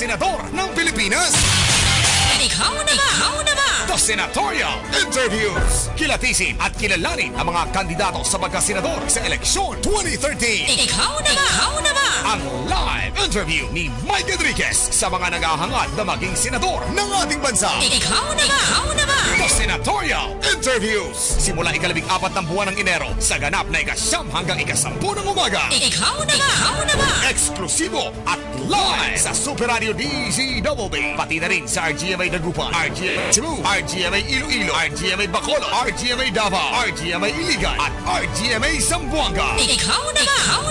senador ng Pilipinas. Ikaw na ba? The Senatorial Interviews. Kilatisin at kilalanin ang mga kandidato sa pagkasenador sa eleksyon 2013. Ikaw na ba? Ang live interview ni Mike Enriquez sa mga naghahangad na maging senador ng ating bansa. Ikaw na ba? The Senatorial Interviews. Simula ika-14 ng buwan ng Enero sa ganap na ika-9 hanggang ika-10 ng umaga. Ikaw na ba? Eksklusibo at live sa Super Radio DZBB. Pati na rin sa RGMA Dagupan, RGMA Cebu, RGMA Iloilo, RGMA Bacolod, RGMA Davao, RGMA Iligan at RGMA Zamboanga. Ikaw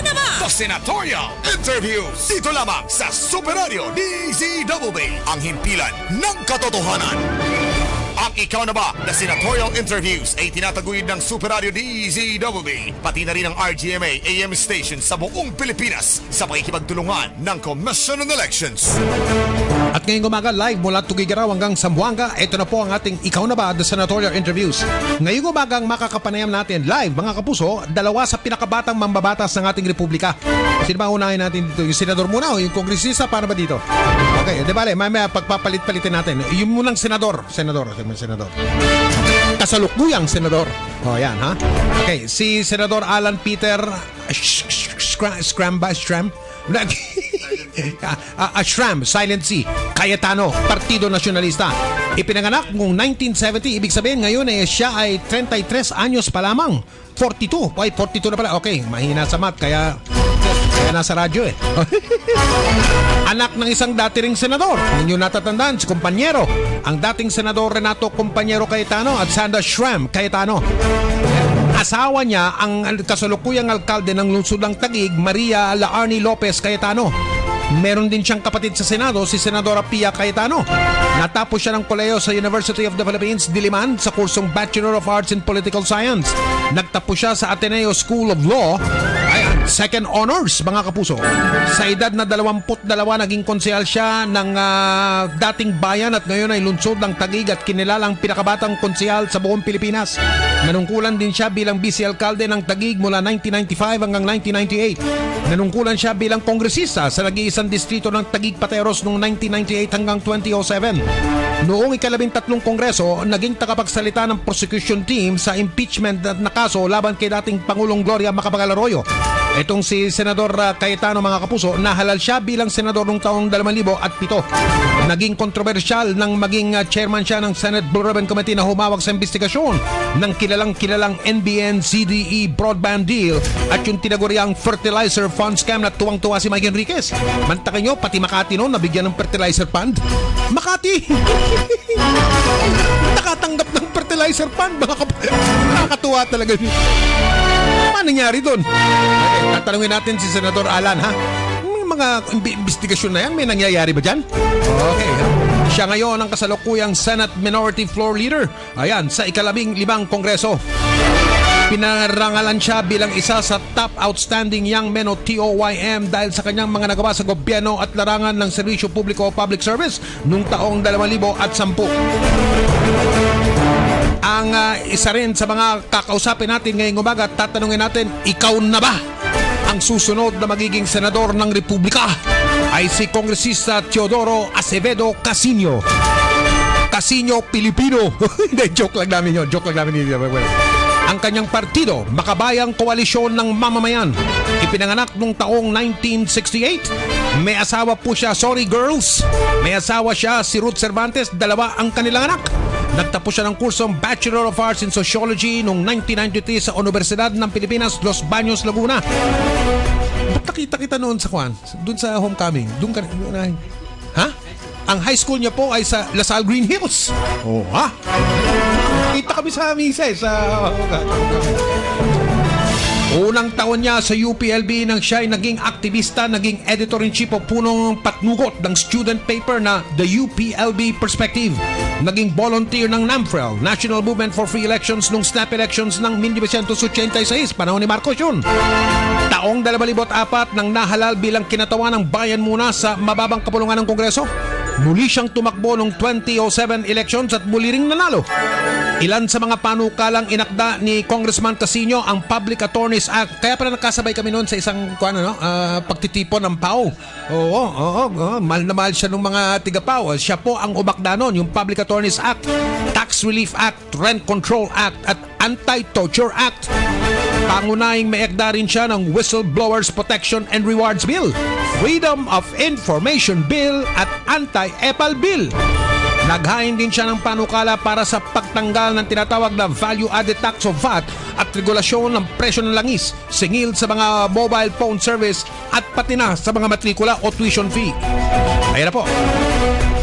na ba? The Senatorial Interviews. Dito lamang sa Super Radio DZBB. Ang himpilan ng katotohanan. Ang Ikaw na ba? The Senatorial Interviews ay tinataguyod ng Super Radio DZBB, pati na rin ang RGMA AM station sa buong Pilipinas sa pakikipagtulungan ng Commission on Elections. At ngayong umaga, live mula Tugigaraw hanggang Zamboanga, ito na po ang ating Ikaw na ba? The Senatorial Interviews. Ngayong umaga, ang makakapanayam natin live, mga kapuso, dalawa sa pinakabatang mambabatas ng ating republika. Sino ba unahin natin dito? Yung senador muna o yung kongresista? Paano ba dito? Okay, di bale, may pagpapalit-palitin natin. Yung munang senador. Kasalukuyang senador. O, yan, ha? Okay, si Senador Alan Peter Schram, Silent C, Cayetano, Partido Nacionalista. Ipinanganak noong 1970, ibig sabihin ngayon siya ay 33 anyos pa lamang. 42. Ay, 42 na pala. Okay, mahina sa math, kaya nasa radyo Anak ng isang dating senador. Ninyo natatandaan, si Kompanyero. Ang dating senador Renato Kompanyero Cayetano at Sandra Schram Cayetano. Asawa niya ang kasalukuyang alkalde ng lungsod ng Taguig, Maria Laarni Lopez Cayetano. Meron din siyang kapatid sa Senado, si Senadora Pia Cayetano. Natapos siya ng kolehiyo sa University of the Philippines, Diliman, sa kursong Bachelor of Arts in Political Science. Nagtapos siya sa Ateneo School of Law. Second honors, mga kapuso. Sa edad na 22, naging konsehal siya ng dating bayan at ngayon ay lungsod ng Taguig at kinilalang pinakabatang konsehal sa buong Pilipinas. Nanungkulan din siya bilang vice-alkalde ng Taguig mula 1995 hanggang 1998. Nanungkulan siya bilang kongresista sa nag-iisang distrito ng Taguig Pateros noong 1998 hanggang 2007. Noong ika-13 kongreso, naging tagapagsalita ng prosecution team sa impeachment na kaso laban kay dating Pangulong Gloria Macapagal Arroyo. Itong si Senador Cayetano, mga kapuso, nahalal siya bilang senador noong taong 2007. Naging kontrobersyal nang maging chairman siya ng Senate Blue Ribbon Committee na humawak sa investigasyon ng kilalang NBN-CDE broadband deal at yung tinaguriang fertilizer fund scam na tuwang-tuwa si Mike Enriquez. Mantakin nyo, pati Makati noon nabigyan ng fertilizer fund. Makati! Nakatanggap ng fertilizer fund, mga kapuso. Nakakatuwa talaga. Ano nangyari doon? Okay, tatanungin natin si Senador Alan, ha? May mga investigasyon na yan, may nangyayari ba dyan? Okay, ha? Siya ngayon ang kasalukuyang Senate Minority Floor Leader. Ayan, sa ika-15 Kongreso. Pinarangalan siya bilang isa sa top outstanding young men o TOYM dahil sa kanyang mga nagawa sa gobyerno at larangan ng serbisyo publiko o public service noong taong 2010. Ang isa rin sa mga kakausapin natin ngayong umaga, tatanungin natin, ikaw na ba ang susunod na magiging senador ng Republika? Ay si Kongresista Teodoro Acevedo Casino. Casino Pilipino. Hindi, joke lang namin yun. Ang kanyang partido, Makabayang Koalisyon ng Mamamayan. Ipinanganak noong taong 1968. May asawa po siya, sorry girls. May asawa siya, si Ruth Cervantes, 2 ang kanilang anak. Nagtapos siya ng kursong Bachelor of Arts in Sociology noong 1993 sa Universidad ng Pilipinas, Los Baños, Laguna. Ba't nakita kita noon sa Juan? Doon sa homecoming? Doon ka... Ha? Ang high school niya po ay sa Lasal Green Hills. Oh, ha? Kita kami sa misa sa... Unang taon niya sa UPLB nang siya ay naging aktivista, naging editor-in-chief o punong patnugot ng student paper na The UPLB Perspective. Naging volunteer ng NAMFREL, National Movement for Free Elections nung snap elections ng 1986, panahon ni Marcos yun. Taong 2004 nang nahalal bilang kinatawan ng bayan muna sa mababang kapulungan ng Kongreso. Muli siyang tumakbo noong 2007 elections at muli ring nanalo. Ilan sa mga panukalang inakda ni Congressman Casino ang Public Attorneys Act. Kaya pala nakasabay kami noon sa isang pagtitipon ng PAO. Oo, mahal na mahal siya ng mga tiga-PAO. Siya po ang umakda noon, yung Public Attorneys Act, Tax Relief Act, Rent Control Act at Anti-Torture Act. Pangunahing may ekda rin siya ng Whistleblowers Protection and Rewards Bill, Freedom of Information Bill at Anti-EPAL Bill. Naghain din siya ng panukala para sa pagtanggal ng tinatawag na Value Added Tax o VAT at regulasyon ng presyo ng langis, singil sa mga mobile phone service at pati na sa mga matrikula o tuition fee. Ayan na po.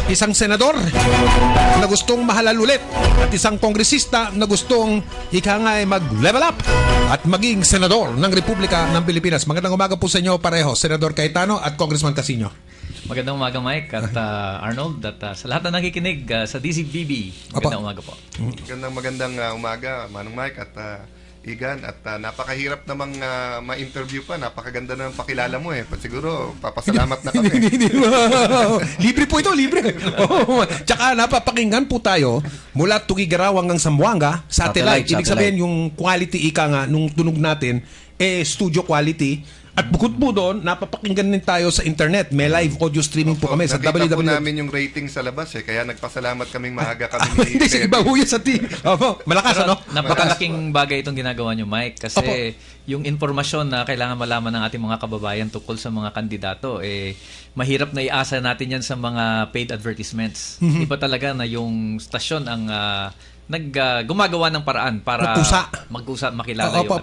Isang senador na gustong mahalal ulit at isang kongresista na gustong mag-level up at maging senador ng Republika ng Pilipinas. Magandang umaga po sa inyo pareho, Senador Cayetano at Congressman Casino. Magandang umaga, Mike at Arnold at sa lahat na nakikinig sa DCBB. Magandang umaga po. Magandang umaga, Manong Mike at Igan. At napakahirap namang ma-interview pa. Napakaganda na ng pakilala mo eh. Siguro, papasalamat na kami. Libre po ito, libre. Tsaka napapakinggan po tayo mula Tugigaraw hanggang Zamboanga, satellite. Ibig sabihin yung quality nung tunog natin, studio quality. At bukod po doon, napapakinggan din tayo sa internet. May live audio streaming po kami sa www. Nakita po namin yung rating sa labas kaya nagpasalamat kaming maaga kami ni Hindi, sige, iba ho yan sa team. Malakas, ano? Napakalaking bagay itong ginagawa nyo, Mike, kasi yung informasyon na kailangan malaman ng ating mga kababayan tungkol sa mga kandidato, mahirap na iasa natin yan sa mga paid advertisements. Iba talaga na yung stasyon ang gumagawa ng paraan para mag-usap, makilala yung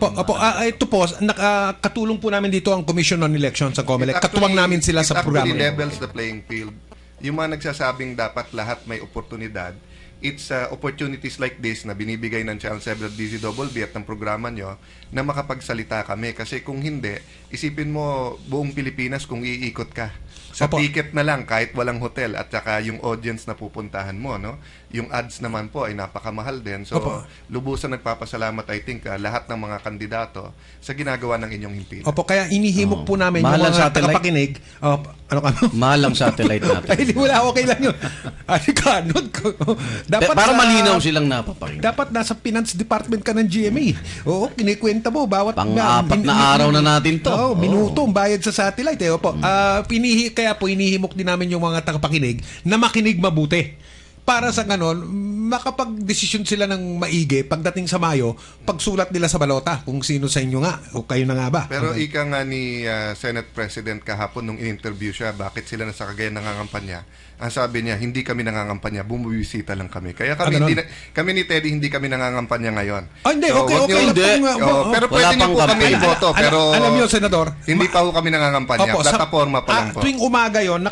ito po, nakatulong po namin dito ang Commission on Elections sa COMELEC. Katuwang namin sila sa programa. It actually levels the playing field. Yung mga nagsasabing dapat lahat may oportunidad, it's opportunities like this na binibigay ng Channel 7 at DZBB at ng programa nyo na makapagsalita kami. Kasi kung hindi, isipin mo buong Pilipinas kung iikot ka. Sa ticket na lang, kahit walang hotel at saka yung audience na pupuntahan mo, no? Yung ads naman po ay napakamahal din. So, lubusan nagpapasalamat, I think, lahat ng mga kandidato sa ginagawa ng inyong himpilan. Kaya inihimok po namin yung mga tagapakinig. Mahal ang satellite natin. Ay, wala, okay lang yun. Kanod ko. Para malinaw silang napapakinggan. Dapat nasa finance department ka ng GMA. Oo, kinikwenta mo. Pang-apat na araw na natin to. Minuto, bayad sa satellite. Kaya po inihimok din namin yung mga tagapakinig na makinig mabuti. Para sa ganon, makapag-desisyon sila ng maigi pagdating sa Mayo, pagsulat nila sa balota kung sino sa inyo nga o kayo na nga ba. Pero ika nga ni Senate President kahapon nung in-interview siya, bakit sila nasa Cagayan nangangampanya? Ang sabi niya, hindi kami nangangampanya, bumibisita lang kami. Kaya kami, kami ni Teddy, hindi kami nangangampanya ngayon. Hindi, so, okay. Pero pwede niyo po kami iboto. Pero alam niyo, Senador, hindi pa po kami nangangampanya. Plataforma pa lang po. Tuwing umaga yon,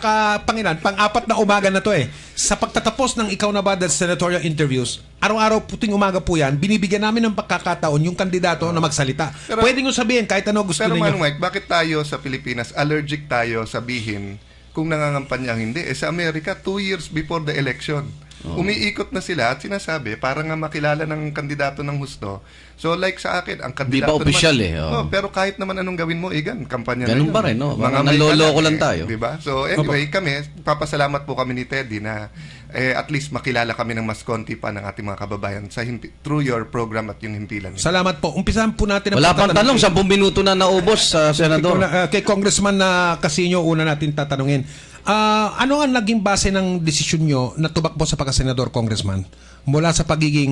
pang-apat na umaga na to sa pagtatapos ng Ikaw na Ba senatorial interviews, araw-araw puting umaga po yan, binibigyan namin ng pagkakataon yung kandidato na magsalita. Pwede nyo sabihin kahit ano gusto ninyo. Pero Mike, bakit tayo sa Pilipinas allergic tayo sabihin kung nangangampanya hindi? Sa Amerika, 2 years before the election, umiikot na sila at sinasabi para nga makilala ng kandidato ng husto. So like sa akin, ang kandidato di pa official pero kahit naman anong gawin mo, Igan, kampanya ganun na pa rin, no? Mga naloloko lang tayo. Diba? So anyway, kami, papasalamat po kami ni Teddy na at least makilala kami ng mas konti pa ng ating mga kababayan through your program at yung himpilan. Salamat po. Umpisahan po natin. Wala pang tanong, 10 minuto na naubos, Senador. Kay Congressman Casino, una natin tatanungin. Ano ang naging base ng desisyon nyo na tumakbo sa pagkasenador, Congressman, mula sa pagiging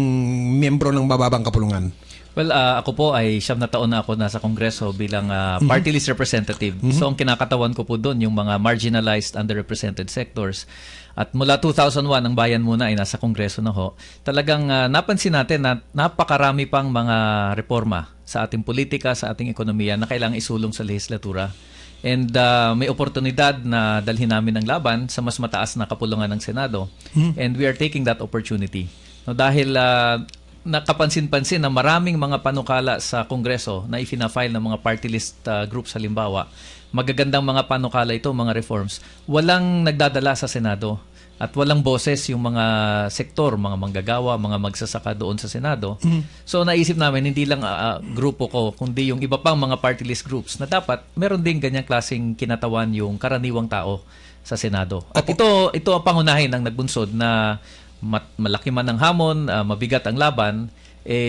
miyembro ng mababang kapulungan? Well, ako po ay 7 na taon na ako nasa Kongreso bilang party list representative. So, ang kinakatawan ko po doon yung mga marginalized, underrepresented sectors. At mula 2001, ang bayan muna ay nasa Kongreso na ho. Talagang napansin natin na napakarami pang mga reforma sa ating politika, sa ating ekonomiya na kailangang isulong sa legislatura. And may oportunidad na dalhin namin ang laban sa mas mataas na kapulungan ng Senado. And we are taking that opportunity. No, dahil nakapansin-pansin na maraming mga panukala sa Kongreso na ifina-file ng mga party list groups halimbawa, magagandang mga panukala ito, mga reforms, walang nagdadala sa Senado at walang boses yung mga sektor, mga manggagawa, mga magsasaka doon sa Senado. So naisip namin, hindi lang grupo ko, kundi yung iba pang mga party list groups na dapat meron din ganyang klaseng kinatawan yung karaniwang tao sa Senado. At ito ang pangunahin ng nagbunsod na malaki man ang hamon, mabigat ang laban,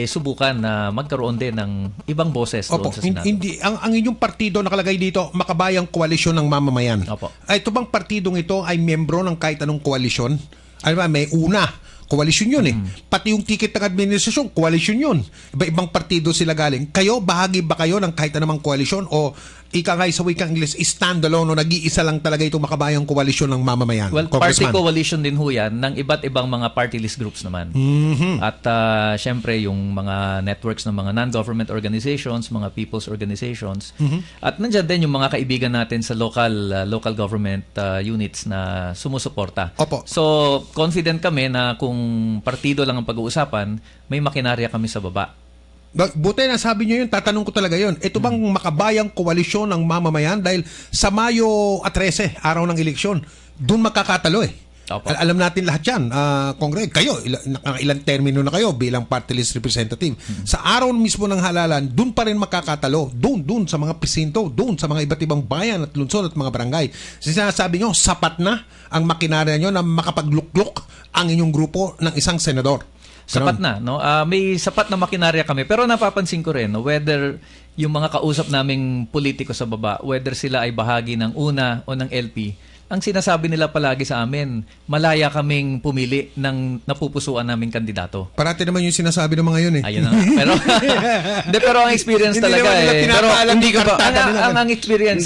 subukan na magkaroon din ng ibang boses doon sa Senado. Hindi, ang inyong partido nakalagay dito, Makabayang Koalisyon ng Mamamayan. Opo. Ito bang partidong ito ay membro ng kahit anong koalisyon? Alam ba, may una. Koalisyon yun Pati yung ticket ng administrasyon, koalisyon yun. Iba-ibang partido sila galing. Kayo, bahagi ba kayo ng kahit anumang koalisyon o ika nga sa wikang English, standalone o nag-iisa lang talaga itong Makabayang Koalisyon ng Mamamayan? Well, party coalition din ho yan ng iba't ibang mga party list groups naman. At syempre, yung mga networks ng mga non-government organizations, mga people's organizations. At nandyan din yung mga kaibigan natin sa local government units na sumusuporta. Opo. So, confident kami na kung partido lang ang pag-uusapan, may makinarya kami sa baba. Buti na sabi nyo yun, tatanong ko talaga yun. Ito bang Makabayang Koalisyon ng Mamamayan? Dahil sa Mayo 13, araw ng eleksyon, doon makakatalo Alam natin lahat yan. Kongre, kayo, ilang termino na kayo bilang party list representative. Sa araw mismo ng halalan, doon pa rin makakatalo. Doon sa mga presinto, doon sa mga iba't ibang bayan at lungsod at mga barangay. Sinasabi nyo, sapat na ang makinarya nyo na makapagluklok ang inyong grupo ng isang senador. Sapat na, no? May sapat na makinarya kami. Pero napapansin ko rin, no, whether yung mga kausap naming politiko sa baba, whether sila ay bahagi ng UNA o ng LP, ang sinasabi nila palagi sa amin, malaya kaming pumili ng napupusuan naming kandidato. Parati naman yung sinasabi ng mga yun Ayun na. Pero ang experience talaga pero hindi ka ba ang experience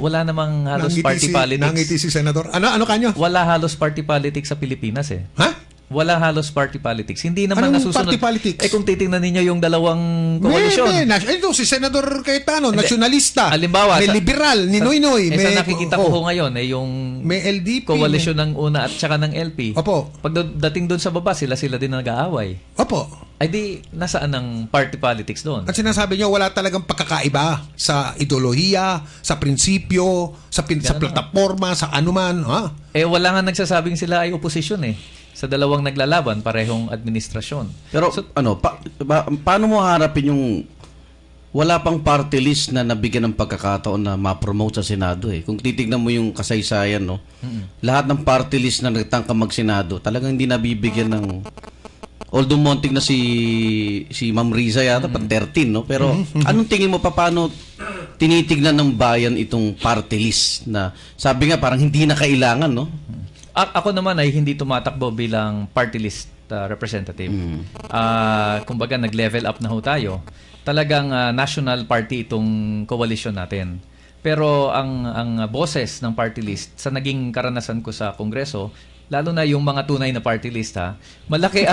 wala namang halos party politics. Nangiti si Senador. Ano kanyo? Wala halos party politics sa Pilipinas Ha? Wala halos party politics. Hindi naman Anong nasusunod. party politics? Kung titingnan ninyo yung dalawang koalisyon. Ito, si Senador Cayetano, nasyonalista. Halimbawa, may liberal, ni Noynoy. Sa nakikita ko ngayon, yung may LDP. Koalisyon ng UNA at saka ng LP. Opo. Pagdating doon sa baba, sila din nag-aaway. Opo. Ay di, nasaan ang party politics doon? At sinasabi niyo, wala talagang pagkakaiba sa ideolohiya, sa prinsipyo, sa plataforma, sa anuman. Wala nga nagsasabing sila ay oposisyon sa dalawang naglalaban, parehong administrasyon. Pero paano mo harapin yung wala pang party list na nabigyan ng pagkakataon na ma-promote sa Senado Kung titignan mo yung kasaysayan, no? Lahat ng party list na nagtangka mag-Senado, talagang hindi nabibigyan ng although monting na si Ma'am Riza yata pa 13, no? Pero anong tingin mo paano tinitignan ng bayan itong party list na sabi nga parang hindi na kailangan, no? Ako naman ay hindi tumatakbo bilang party list representative. Kumbaga nag-level up na ho tayo. Talagang national party itong coalition natin. Pero ang boses ng party list sa naging karanasan ko sa Kongreso, lalo na yung mga tunay na party list malaki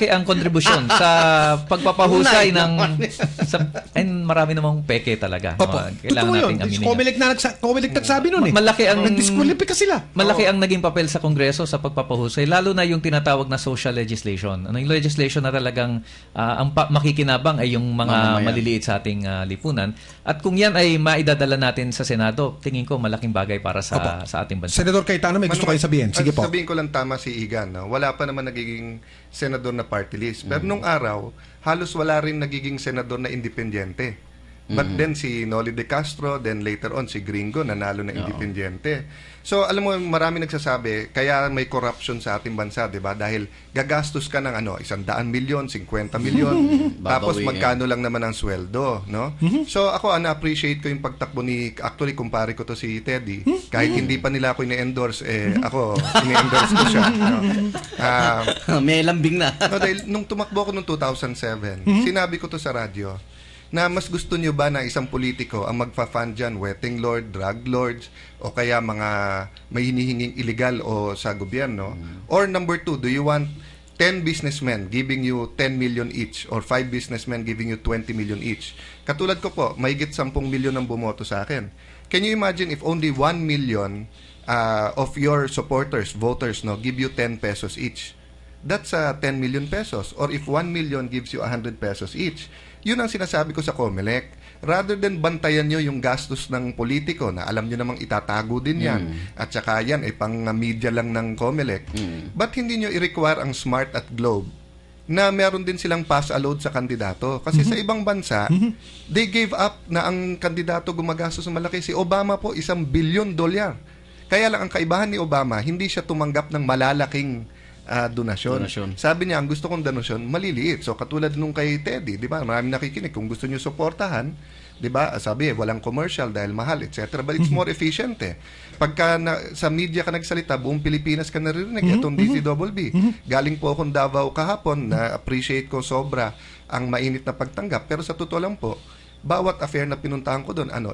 ang kontribusyon sa pagpapahusay ng marami namang peke talaga. Opo. Kailangan nating aminin. Comelec nagsabi nun Malaki ang nag-disqualify sila. Malaki ang naging papel sa Kongreso sa pagpapahusay, lalo na yung tinatawag na social legislation. Yung legislation na talagang ang makikinabang ay yung mga maliliit sa ating lipunan. At kung yan ay maidadala natin sa Senado, tingin ko malaking bagay para sa ating bansa. Senador Cayetano, may gusto kayo sabihin. Sige po. Sabihin ko lang tama si Igan. Wala pa naman nagiging senador na party list. Pero nung araw, halos wala rin nagiging senador na independyente. But then si Noli De Castro, then later on si Gringo, nanalo na independyente. So alam mo, marami nagsasabi, kaya may corruption sa ating bansa, di ba? Dahil gagastos ka ng 100 milyon, 50 milyon, tapos magkano lang naman ang sweldo, no? So ako, na-appreciate ko yung pagtakbo actually, kumpare ko to si Teddy. Kahit hindi pa nila ako ini-endorse, ako, ini-endorse ko siya. No? May lambing na. No, dahil nung tumakbo ko noong 2007, sinabi ko to sa radyo, na mas gusto nyo ba na isang politiko ang magfa-fund dyan, wedding lord, drug lords, o kaya mga may hinihinging illegal o sa gobyerno? Or number 2, do you want 10 businessmen giving you 10 million each or 5 businessmen giving you 20 million each? Katulad ko po, mahigit 10 million ang bumoto sa akin. Can you imagine if only 1 million of your supporters, voters, give you 10 pesos each? That's 10 million pesos. Or if 1 million gives you 100 pesos each, yun ang sinasabi ko sa Comelec. Rather than bantayan nyo yung gastos ng politiko na alam nyo namang itatago din yan, at saka yan ay pang media lang ng Comelec, ba't hindi nyo i-require ang Smart at Globe na meron din silang pass allowed sa kandidato. Kasi sa ibang bansa, they gave up na ang kandidato gumagastos ng malaki. Si Obama po, $1 billion. Kaya lang ang kaibahan ni Obama, hindi siya tumanggap ng malalaking donasyon. Sabi niya, ang gusto kong donasyon, maliliit. So katulad nung kay Teddy, di ba? Maraming nakikinig. Kung gusto niyo suportahan, di ba? Sabi, walang commercial dahil mahal, etc. But it's more efficient eh. Pagka sa media ka nagsalita, buong Pilipinas ka naririnig, itong DCWB. Galing po akong Davao kahapon, na appreciate ko sobra ang mainit na pagtanggap. Pero sa totoo lang po, bawat affair na pinuntahan ko doon, 1,000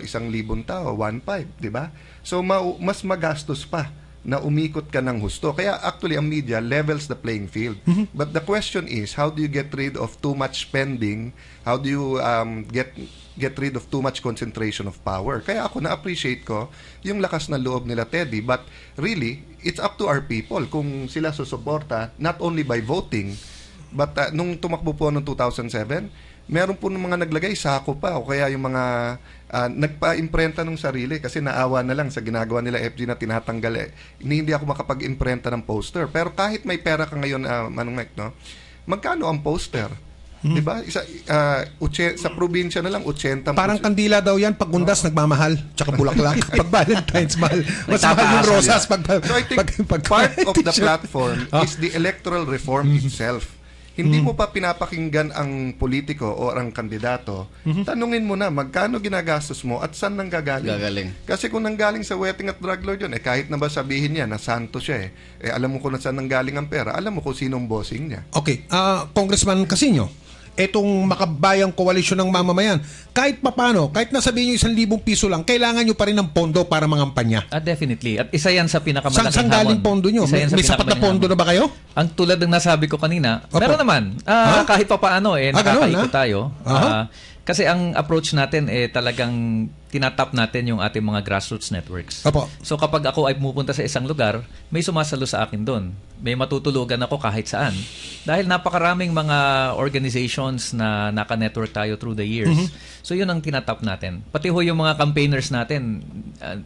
tao, 1.5, di ba? So mas magastos pa na umikot ka ng husto. Kaya actually ang media levels the playing field. But the question is, how do you get rid of too much spending? How do you get rid of too much concentration of power? Kaya ako na-appreciate ko yung lakas na loob nila, Teddy. But really, it's up to our people kung sila susuporta, not only by voting, but nung tumakbo po noong 2007, meron po ng mga naglagay sako pa o kaya yung mga nagpa-imprenta ng sarili kasi naawa na lang sa ginagawa nila FG na tinatanggal hindi ako makapag-imprenta ng poster. Pero kahit may pera ka ngayon, Manong Mike, no? Magkano ang poster? Diba? Sa probinsya na lang, 80. Parang kandila daw yan, pag undas, nagmamahal. Tsaka bulaklak. Pag Valentine's, mahal. Mas mahal yung rosas. So I think part of the platform is the electoral reform itself. Hindi mo pa pinapakinggan ang politiko o ang kandidato. Tanungin mo na, magkano ginagastos mo at saan nang gagaling? Kasi kung nanggaling sa wedding at drug lord yun, kahit na ba sabihin niya na santo siya alam mo kung saan nanggaling ang pera, alam mo kung sinong bossing niya. Okay, Congressman Casino, etong makabayang koalisyon ng mamamayan, kahit papano, kahit nasabihin nyo 1,000 piso lang, kailangan nyo pa rin ng pondo para mangampanya. Definitely. At isa yan sa pinakamalaking Saan galing pondo nyo? May sapat na pondo na ba kayo? Ang tulad ng nasabi ko kanina, meron naman. Kahit papaano, nakakaikot tayo. Kasi ang approach natin talagang tinatap natin yung ating mga grassroots networks. Opo. So kapag ako ay pumupunta sa isang lugar, may sumasalo sa akin doon. May matutulugan ako kahit saan. Dahil napakaraming mga organizations na naka-network tayo through the years. So yun ang tinatap natin. Pati ho yung mga campaigners natin,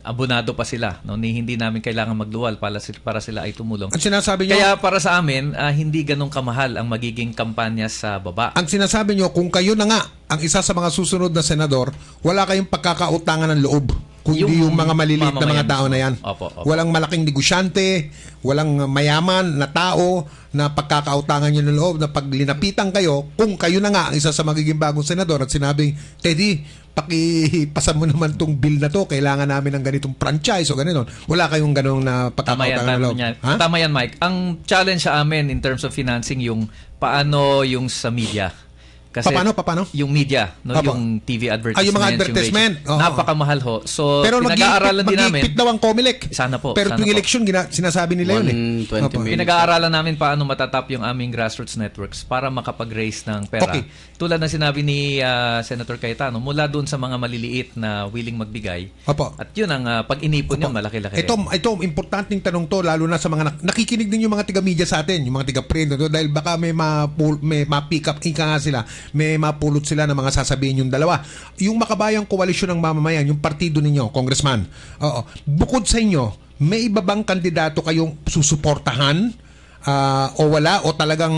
abonado pa sila. No? Hindi namin kailangan magluwal para sila ay tumulong. Ang sinasabi nyo, kaya para sa amin, hindi ganun kamahal ang magiging kampanya sa baba. Ang sinasabi nyo, kung kayo na nga ang isa sa mga susunod na senador, wala kayong pagkakautangan ng loob. Kundi yung mga maliliit na mga tao na yan. Opo. Walang malaking negosyante, walang mayaman na tao na pagkakautangan nyo ng loob, na pag linapitan kayo, kung kayo na nga ang isa sa magiging bagong senador at sinabing, Teddy, pakipasan mo naman tong bill na to, kailangan namin ng ganitong franchise o ganito. Wala kayong ganong na pagkakautangan ng loob. Tama yan, Mike. Ang challenge sa amin in terms of financing yung paano yung sa media. Kasi paano? Yung media, yung TV advertisements, yung mga advertisement. Yung napakamahal ho. So, pero pinag-aaralan din namin. Mag-iipit daw ang COMELEC. Sana po. Pero tuwing election, sinasabi nila yun 120 million. Pinag-aaralan namin paano matatap yung aming grassroots networks para makapag-raise ng pera. Okay. Tulad ng sinabi ni Senator Cayetano, mula doon sa mga maliliit na willing magbigay. Opo. At yun ang pag-inipon yun, malaki-laki. Ito, importanteng tanong to, lalo na sa mga nakikinig din yung mga tiga-media sa atin, yung mga tiga-print, dahil baka may ma-pick up nga sila, may mapulot sila ng mga sasabihin yung dalawa. Yung makabayang koalisyon ng mamamayan, yung partido ninyo, Congressman, bukod sa inyo, may iba bang kandidato kayong susuportahan o wala, o talagang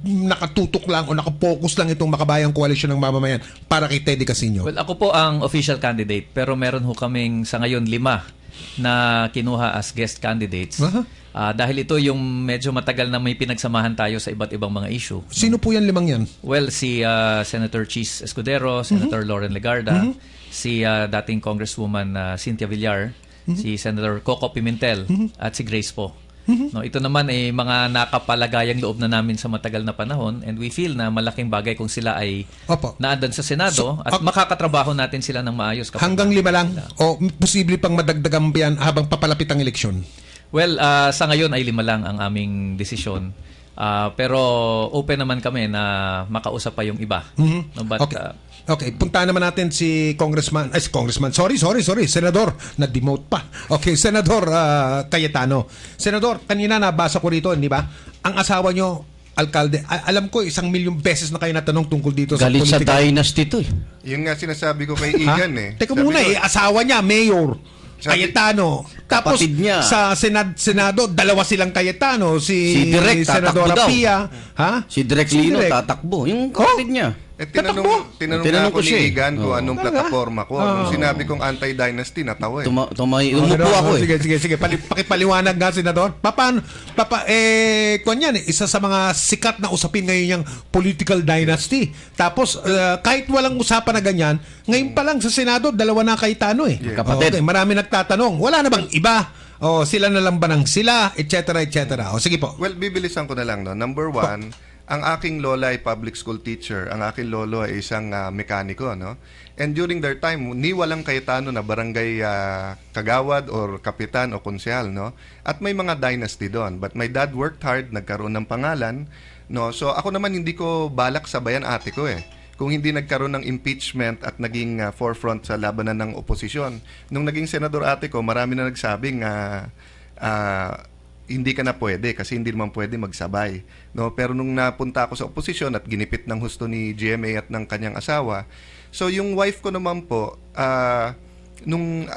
nakatutok lang o nakapokus lang itong makabayang koalisyon ng mamamayan para kay Teddy Casino? Well, ako po ang official candidate, pero meron ho kaming sa ngayon 5 na kinuha as guest candidates. Dahil ito yung medyo matagal na may pinagsamahan tayo sa iba't ibang mga issue. Sino po yan 5 yan? Well, si Senator Chis Escudero, Senator Lauren Legarda, si dating Congresswoman Cynthia Villar, si Senator Coco Pimentel, at si Grace Po. No, ito naman ay mga nakapalagayang loob na namin sa matagal na panahon, and we feel na malaking bagay kung sila ay naandan sa Senado at makakatrabaho natin sila ng maayos. Hanggang 5 lang? O posible pang madagdagan yan habang papalapit ang eleksyon? Well, sa ngayon ay 5 lang ang aming desisyon. Pero open naman kami na makausap pa yung iba. No, but, okay, puntahan naman natin si Senador, na-demote pa. Okay, Senador Cayetano. Senador, kanina nabasa ko rito, di ba? Ang asawa nyo, alkalde, alam ko 1 milyong beses na kayo natanong tungkol dito sa galit politika. Galit sa dynasty to Yun nga sinasabi ko kay Igan Teka muna, asawa niya, mayor. Cayetano, Tapos Kapatid niya. sa Senado, dalawa silang Cayetano, Si Direk, tatakbo Senadora daw. Pia, ha? Si Direk Si Lino, Direk. tatakbo. Yung kapatid niya. Tatakbo? Tinanong Tinanong ako ko siya ni eh. Igan kung Oo. anong plataforma ko. Nung sinabi kong anti-dynasty, natawa eh. Umupo ako eh. Sige. Pakipaliwanag nga, Senador. Kung yan, isa sa mga sikat na usapin ngayon yung political dynasty. Tapos, kahit walang usapan na ganyan, ngayon pa lang sa Senado, dalawa na Cayetano eh. Kapatid. Okay, marami nagtatanong. Wala na bang iba? O, sila na lang ba ng sila? Etc. O, sige po. Well, bibilisan ko na lang, no? Number one, ang aking lola ay public school teacher. Ang aking lolo ay isang mekaniko, no? And during their time, ni walang Cayetano na barangay kagawad or kapitan o konsehal, no? At may mga dynasty doon. But my dad worked hard, nagkaroon ng pangalan, no? So ako naman hindi ko balak sabayan ate ko eh. Kung hindi nagkaroon ng impeachment at naging forefront sa labanan ng oposisyon. Nung naging senador ate ko, marami na nagsabing hindi ka na pwede kasi hindi naman pwede magsabay, no? Pero nung napunta ako sa oposisyon at ginipit ng husto ni GMA at ng kanyang asawa, so yung wife ko naman po,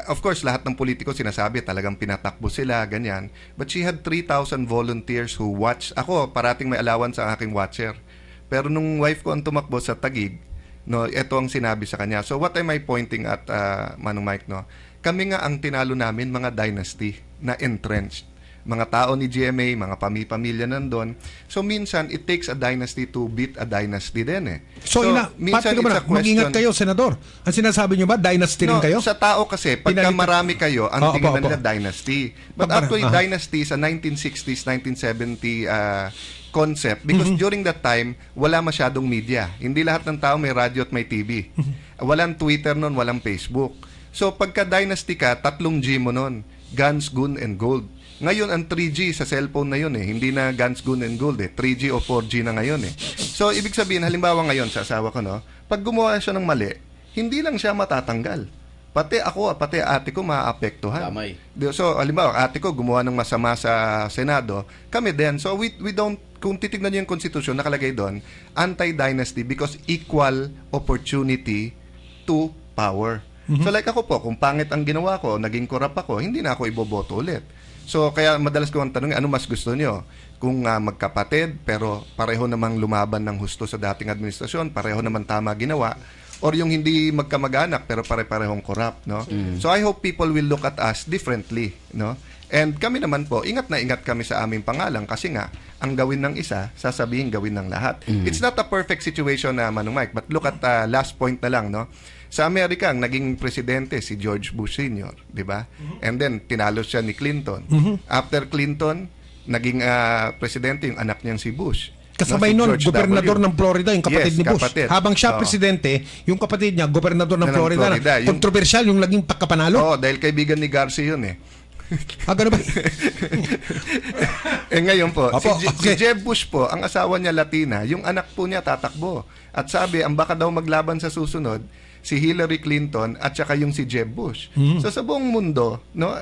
of course lahat ng politiko sinasabi talagang pinatakbo sila, ganyan, but she had 3,000 volunteers who watch. Ako parating may allowance sa aking watcher, pero nung wife ko ang tumakbo sa Taguig, no, ito ang sinabi sa kanya. So what am I pointing at, Manong Mike, no? Kami nga ang tinalo namin mga dynasty na entrenched, mga tao ni GMA, mga pamilya nandun. So minsan, it takes a dynasty to beat a dynasty din eh. So minsan it's a mag-ingat kayo, Senador. Ang sinasabi nyo ba, dynasty rin kayo? Sa tao kasi, pagka marami kayo, ang tingin nila dynasty. But actually, dynasty sa 1960s, 1970 concept, because during that time, wala masyadong media. Hindi lahat ng tao may radyo at may TV. Walang Twitter nun, walang Facebook. So pagka dynasty ka, 3G mo nun. Guns, gun, and gold. Ngayon, ang 3G sa cellphone na yun eh. Hindi na guns, gun, and gold eh. 3G o 4G na ngayon eh. So, ibig sabihin, halimbawa ngayon sa asawa ko, no? Pag gumawa siya ng mali, hindi lang siya matatanggal. Pati ako, pati ate ko maaapektuhan. Damay. So, halimbawa, ate ko gumawa ng masama sa Senado, kami din. So, we don't, kung titignan niyo yung konstitusyon, nakalagay doon, anti-dynasty because equal opportunity to power. So, like ako po, kung pangit ang ginawa ko, naging korap ako, hindi na ako iboboto ulit. So, kaya madalas ko ang tanong, ano mas gusto nyo? Kung magkapatid, pero pareho namang lumaban ng husto sa dating administrasyon, pareho naman tama ginawa, or yung hindi magkamag-anak, pero pare-parehong corrupt, no? So, I hope people will look at us differently, no? And kami naman po, ingat na ingat kami sa aming pangalan, kasi nga, ang gawin ng isa, sasabihin gawin ng lahat. It's not a perfect situation na, Manong Mike, but look at last point na lang, no? Sa Amerika, ang naging presidente si George Bush Sr., di ba? And then, tinalo siya ni Clinton. After Clinton, naging presidente yung anak niyang si Bush. Kasabay si nun, George gobernador W. ng Florida, yung kapatid Yes, ni Bush. kapatid. Habang siya Oo. presidente, yung kapatid niya, gobernador ng Ng Florida. Florida, yung- Kontrobersyal yung naging pagkapanalo. Oo, dahil kaibigan ni Garcia yun eh. Ganun ba? Ngayon po, Opo, si okay. Jeb Bush po, ang asawa niya Latina, yung anak po niya tatakbo. At sabi, ang baka daw maglaban sa susunod, si Hillary Clinton at saka yung si Jeb Bush. So sa buong mundo, no,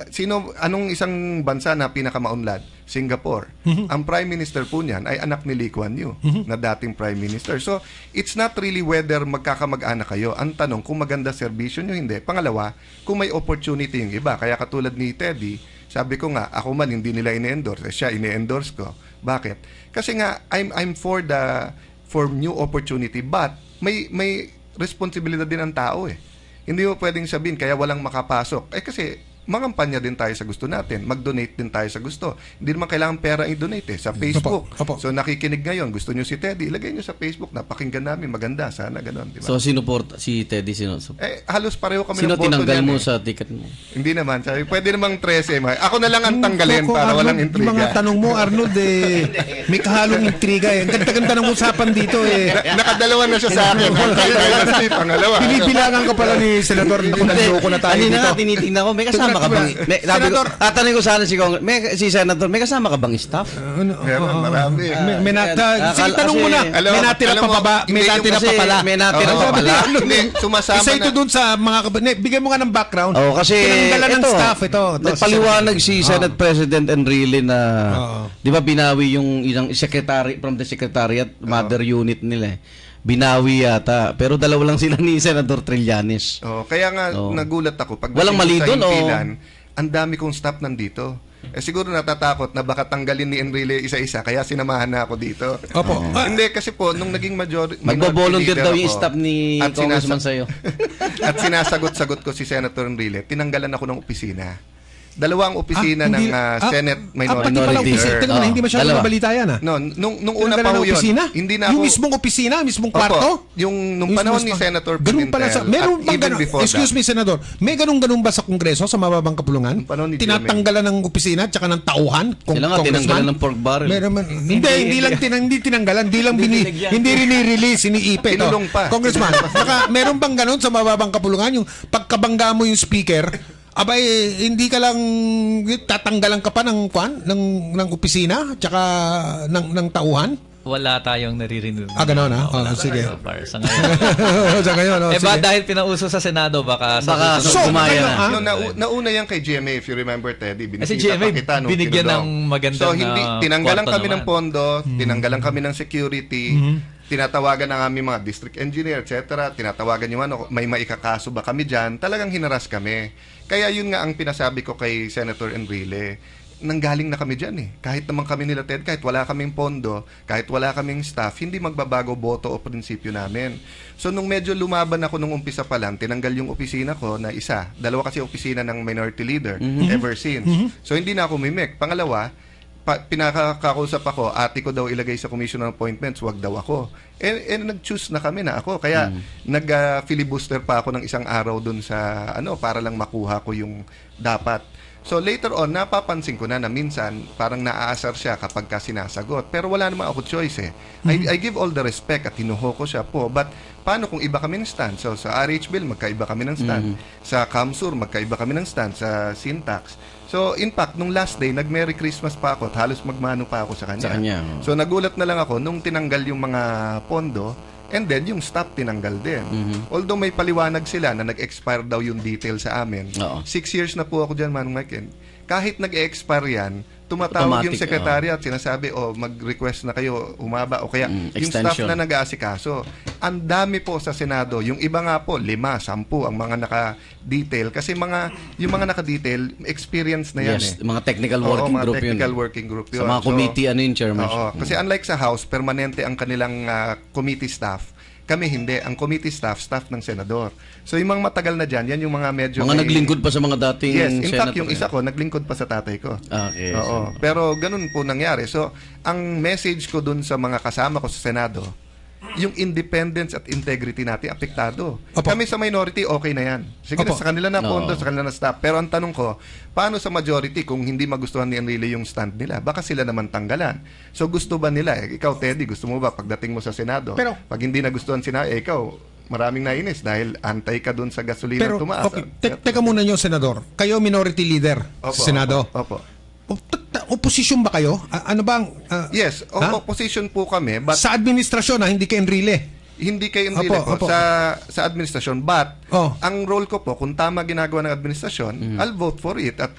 anong isang bansa na pinakamaunlad? Singapore. Ang prime minister po niyan ay anak ni Lee Kuan Yew, na dating prime minister. So it's not really whether magkakamag-anak kayo. Ang tanong kung maganda serbisyo nyo, hindi. Pangalawa, kung may opportunity yung iba. Kaya katulad ni Teddy, sabi ko nga, ako man hindi nila ine-endorse, siya ine-endorse ko. Bakit? Kasi nga I'm for new opportunity, but may responsibilidad din ang tao eh. Hindi mo pwedeng sabihin kaya walang makapasok. Kasi mangampanya din tayo sa gusto natin. Mag-donate din tayo sa gusto. Hindi naman kailangan pera i-donate sa Facebook. Opo. So nakikinig ngayon, gusto nyo si Teddy, ilagay nyo sa Facebook, napakinggan namin, maganda, sana ganon. Diba? So, si Teddy, Halos pareho kami sino ng boto tinanggal niyan mo eh. sa ticket mo? Hindi naman. Sabi, pwede namang 13. Ako na lang ang tanggalin para walang intriga. Yung mga tanong mo, Arnold, may kahalong intriga eh. Ang ganda-ganda ng usapan dito eh. Nakadalawa na siya sa akin. Anti-dynasty, pangalawa. Binibilangan ka pala ni Senador na pinanloko na tayo Kanina dito. nga, tinitingnan ko, may kasama ka bang... Senador. Tatanungin ko sana si Senator, may kasama ka bang staff? Meron, marami. Sige, tanong mo na. May natira pa ba? May natira pa pala. May natira pa pala. Hindi, sumasama Isa ito na. dun sa mga bigyan mo nga ng background. Oh, kasi Tinanggalan ng staff ito. Nagpaliwanag si Senate President Enrile na Oo. 'di ba binawi yung isang secretary from the secretariat mother unit nila. Binawi yata. Pero dalawa lang sila ni Senator Trillanes. Kaya nga Oo. nagulat ako pag Walang dating mali sa dun, himpilan, ang dami kong staff nandito. Siguro natatakot na baka tanggalin ni Enrile isa-isa, kaya sinamahan na ako dito. Opo. Hindi, kasi po, nung naging Magbo-volunteer daw yung staff ni at Congressman sa'yo. at sinasagot-sagot ko si Senator Enrile, tinanggalan ako ng opisina. Dalawang opisina ng Senate Minority pati pala Leader. opisina. Teka muna, hindi masyado Dalawa. nabalita yan No, nung una pa Tinanggalan ho ng yun, opisina? hindi na Yung ako... mismong opisina, mismong Opo, kwarto? nung panahon ni Senator Ganun pala Pimentel, meron at bang even ganun? before Excuse that, me, Senador. May ganun ba sa Kongreso, sa mababang kapulungan? Nung panahon ni Tinatanggalan ng opisina at saka ng tauhan? Sila nga, tinanggalan ng pork barrel. Hindi tinanggalan, hindi rini-release, iniipit. Tinulong pa. Congressman, meron bang ganun sa mababang kapulungan? Yung pagkabangga mo yung speaker, abay, hindi ka lang tatanggalan ka pa ng opisina tsaka ng tauhan? Wala tayong naririnig. Gano'n ha? Wala Sige. tayo so far. Sa ngayon. Sa ngayon, Ba dahil pinauso sa Senado, baka sa So, Gumaya kayo, na. nauna yan kay GMA, if you remember, Teddy. Kasi Binisita GMA pa kita nung binigyan tinulong. ng magandang So, tinanggalan kwarto kami ng naman. pondo, tinanggalan kami ng security, tinatawagan ng aming mga district engineer, etc. Tinatawagan yung may maikakaso ba kami dyan. Talagang hinaras kami. Kaya yun nga ang pinasabi ko kay Senator Enrile. Nanggaling na kami dyan eh. Kahit naman kami nila Ted, kahit wala kaming pondo, kahit wala kaming staff, hindi magbabago boto o prinsipyo namin. So nung medyo lumaban ako nung umpisa pa lang, tinanggal yung opisina ko na isa. Dalawa kasi opisina ng minority leader ever since. So hindi na ako mimik. Pangalawa, pinakakausap ako, ate ko daw ilagay sa commission of appointments, wag daw ako. Nag-choose na kami na ako. Kaya nag-filibuster pa ako ng isang araw dun sa para lang makuha ko yung dapat. So later on, napapansin ko na minsan parang naaasar siya kapag ka sinasagot. Pero wala naman ako choice eh. I give all the respect at hinuho ko siya po. But paano kung iba kami ng stand? So sa RH Bill, magkaiba kami ng stand. Sa CAMSUR, magkaiba kami ng stand. Sa Syntax. So in fact, nung last day, nag-Merry Christmas pa ako at halos magmano pa ako sa kanya. So nagulat na lang ako nung tinanggal yung mga pondo. And then, yung staff tinanggal din. Although may paliwanag sila na nag-expire daw yung detail sa amin. 6 years na po ako dyan, Manong Mike. Kahit nag-expire yan, tumatawag Automatic, Oh. yung secretary at sinasabi, mag-request na kayo umaba. O kaya, yung staff extension na nag-aasikaso. Ang dami po sa Senado. Yung iba nga po, 5, 10 ang mga naka-detail. Kasi yung mga naka-detail, experience na yan mga technical working group yun. technical working group yun. Sa mga committee, chairman. Kasi unlike sa House, permanente ang kanilang committee staff. Kami hindi. Ang committee staff ng senador. So yung mga matagal na dyan, yan yung mga medyo... naglingkod pa sa mga dating Yes, in fact, senator. yung isa ko, naglingkod pa sa tatay ko. Okay. Oo. Pero ganun po nangyari. So, ang message ko dun sa mga kasama ko sa Senado, yung independence at integrity natin apektado. Opo. Kami sa minority, okay na yan. Sige na, Opo. sa kanila na pondo, No. sa kanila na staff. Pero ang tanong ko, paano sa majority kung hindi magustuhan ni Enrile yung stand nila? Baka sila naman tanggalan. So gusto ba nila? Ikaw, Teddy, gusto mo ba pagdating mo sa Senado? Pero- pag hindi nagustuhan sila, ikaw, maraming nainis dahil antay ka dun sa gasolina Pero, tumaas. okay, teka muna nyo, Senador. Kayo minority leader Opo, sa Senado. Opo. Oposisyon ba kayo? Ano bang... Yes, ha? opposition po kami, but Sa administrasyon, hindi kay Enrile. hindi kayo Enrile po Opo. sa administrasyon, but Oh. ang role ko po kung tama ginagawa ng administrasyon, I'll vote for it at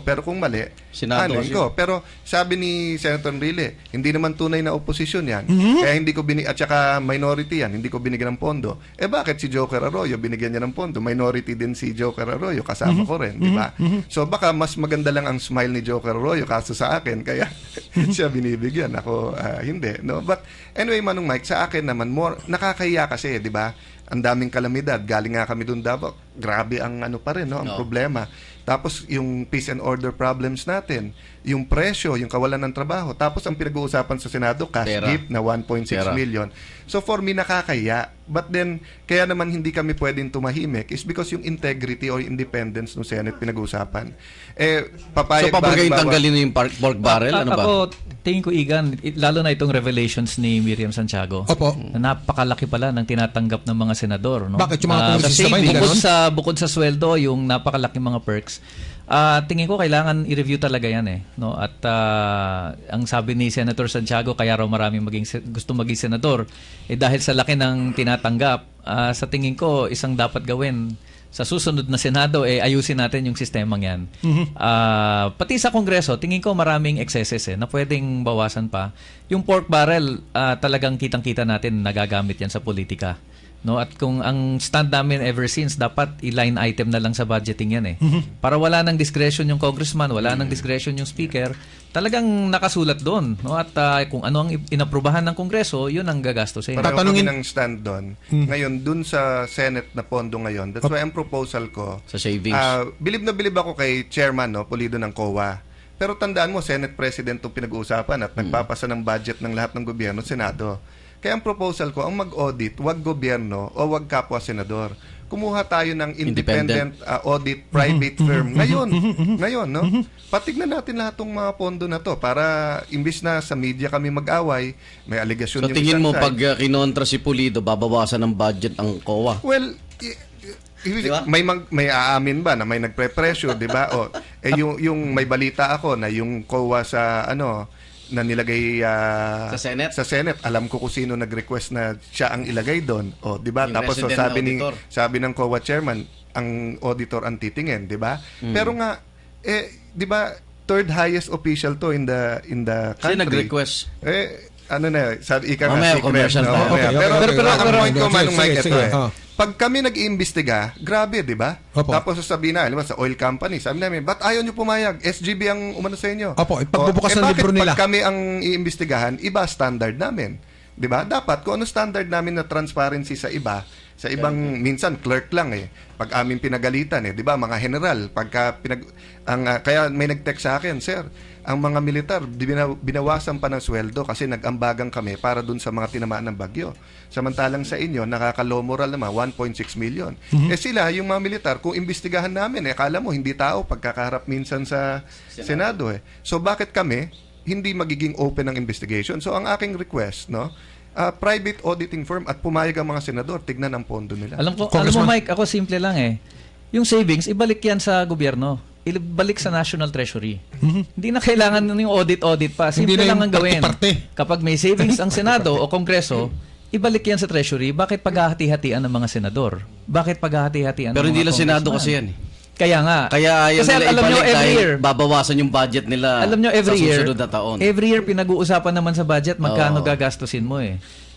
pero kung mali, Senado kasi. ko. Pero sabi ni Senator Enrile, hindi naman tunay na oposisyon yan. Kaya hindi ko at saka minority yan, hindi ko binigyan ng pondo. Bakit si Joker Arroyo binigyan niya ng pondo? Minority din si Joker Arroyo, kasama ko rin, di ba? So baka mas maganda lang ang smile ni Joker Arroyo kaso sa akin, kaya siya binibigyan. Ako, hindi. No? But anyway, Manong Mike, sa akin naman, more nakakahiya kasi, di ba? Ang daming kalamidad. Galing nga kami doon Davao. Grabe ang pa rin, no? Ang problema. Tapos yung peace and order problems natin, yung presyo, yung kawalan ng trabaho. Tapos ang pinag-uusapan sa Senado, cash Pera. gift na 1.6 Pera. million. So for me, nakakaya. But then, kaya naman hindi kami pwedeng tumahimik is because yung integrity or independence ng Senate pinag-uusapan. Papayag So, papagay halimbawa- tanggalin mo yung pork barrel? Ano ba? Ako, tingin ko, Igan, lalo na itong revelations ni Miriam Santiago. Opo. Na napakalaki pala ng tinatanggap ng mga senador. No? Bakit yung mga kongresista kasi ba hindi bukod ganon? bukod sa sweldo, yung napakalaki mga perks, tingin ko kailangan i-review talaga yan eh. No? At ang sabi ni Senator Santiago, kaya raw maraming gusto maging senador, dahil sa laki ng tinatanggap, sa tingin ko, isang dapat gawin sa susunod na Senado, ayusin natin yung sistemang yan. Pati sa Kongreso, tingin ko maraming excesses na pwedeng bawasan pa. Yung pork barrel, talagang kitang-kita natin nagagamit yan sa politika. No, at kung ang stand namin ever since, dapat i-line item na lang sa budgeting yan eh. Para wala nang discretion yung congressman, wala nang discretion yung speaker, talagang nakasulat doon. No? At kung ano ang inaprubahan ng Kongreso, yun ang gagastusin. Pareho Tatanungin- kami ng stand doon. Ngayon, dun sa Senate na pondo ngayon, that's why ang proposal ko, Sa savings. bilib na bilib ako kay Chairman Pulido ng COA. Pero tandaan mo, Senate President itong pinag-uusapan at nagpapasa ng budget ng lahat ng gobyerno, Senado. Kaya ang proposal ko, ang mag-audit, wag gobyerno o wag kapwa senador. Kumuha tayo ng independent audit private firm. Ngayon, no? Patignan natin lahat ng mga pondo na to para imbis na sa media kami mag-away, may So allegation yung tingin isang mo side. pag kinontra si Pulido, babawasan ng budget ang COA? Well, ba? may aamin ba na may nagpre-pressure, 'di ba? Yung may balita ako na yung COA sa na nilagay Sa Senate? alam ko kung sino nag-request na siya ang ilagay doon. 'Di ba? Yung Tapos resident auditor. sabi ng COA chairman, ang auditor ang titingin, 'di ba? Pero nga 'di ba, third highest official to in the country. Sino nag-request? Sabi ika Mamaya, secret, commercial no? tayo. Mamaya. Okay, Pero okay. ang point ko, Sige, Manong Mike, sige, ito sige. Pag kami nag-iimbestiga, grabe, di ba? Opo. Tapos sasabihin na, alam mo, sa oil company, sabi namin, ba't ayaw nyo pumayag? SGB ang umano sa inyo. Opo, pagbubukas ng libro nila. Bakit pag kami ang iimbestigahan, iba standard namin? Di ba? Dapat, kung ano standard namin na transparency sa iba, sa ibang, minsan, clerk lang Pag aming pinagalitan di ba? Mga general, kaya may nag-text sa akin, sir, ang mga militar, binawasan pa ng sweldo kasi nag-ambagan kami para dun sa mga tinamaan ng bagyo. Samantalang sa inyo, nakaka-low moral naman, 1.6 million. Sila, yung mga militar, kung imbestigahan namin, akala mo, hindi tao pagkakaharap minsan sa Senado So, bakit kami hindi magiging open ng investigation? So, ang aking request, private auditing firm at pumayag ang mga senador, tignan ang pondo nila. Alam mo Congressman- Mike, ako simple lang Yung savings, ibalik yan sa gobyerno. Ibalik sa National Treasury. Hindi na kailangan yung audit pa. Simple Hindi na lang yung ang gawin. parte-parte. Kapag may savings ang Senado o Kongreso, ibalik yan sa Treasury. Bakit paghahati-hatian ng mga senador? Bakit paghahati-hatian Pero ng hindi mga lang Senado congressman? kasi yan Kaya nga. Kaya ayaw Kasi nila alam nyo, ibalik every dahil year, babawasan yung budget nila alam nyo, every sa year, susunod na taon. every year pinag-uusapan naman sa budget magkano Oo. gagastusin mo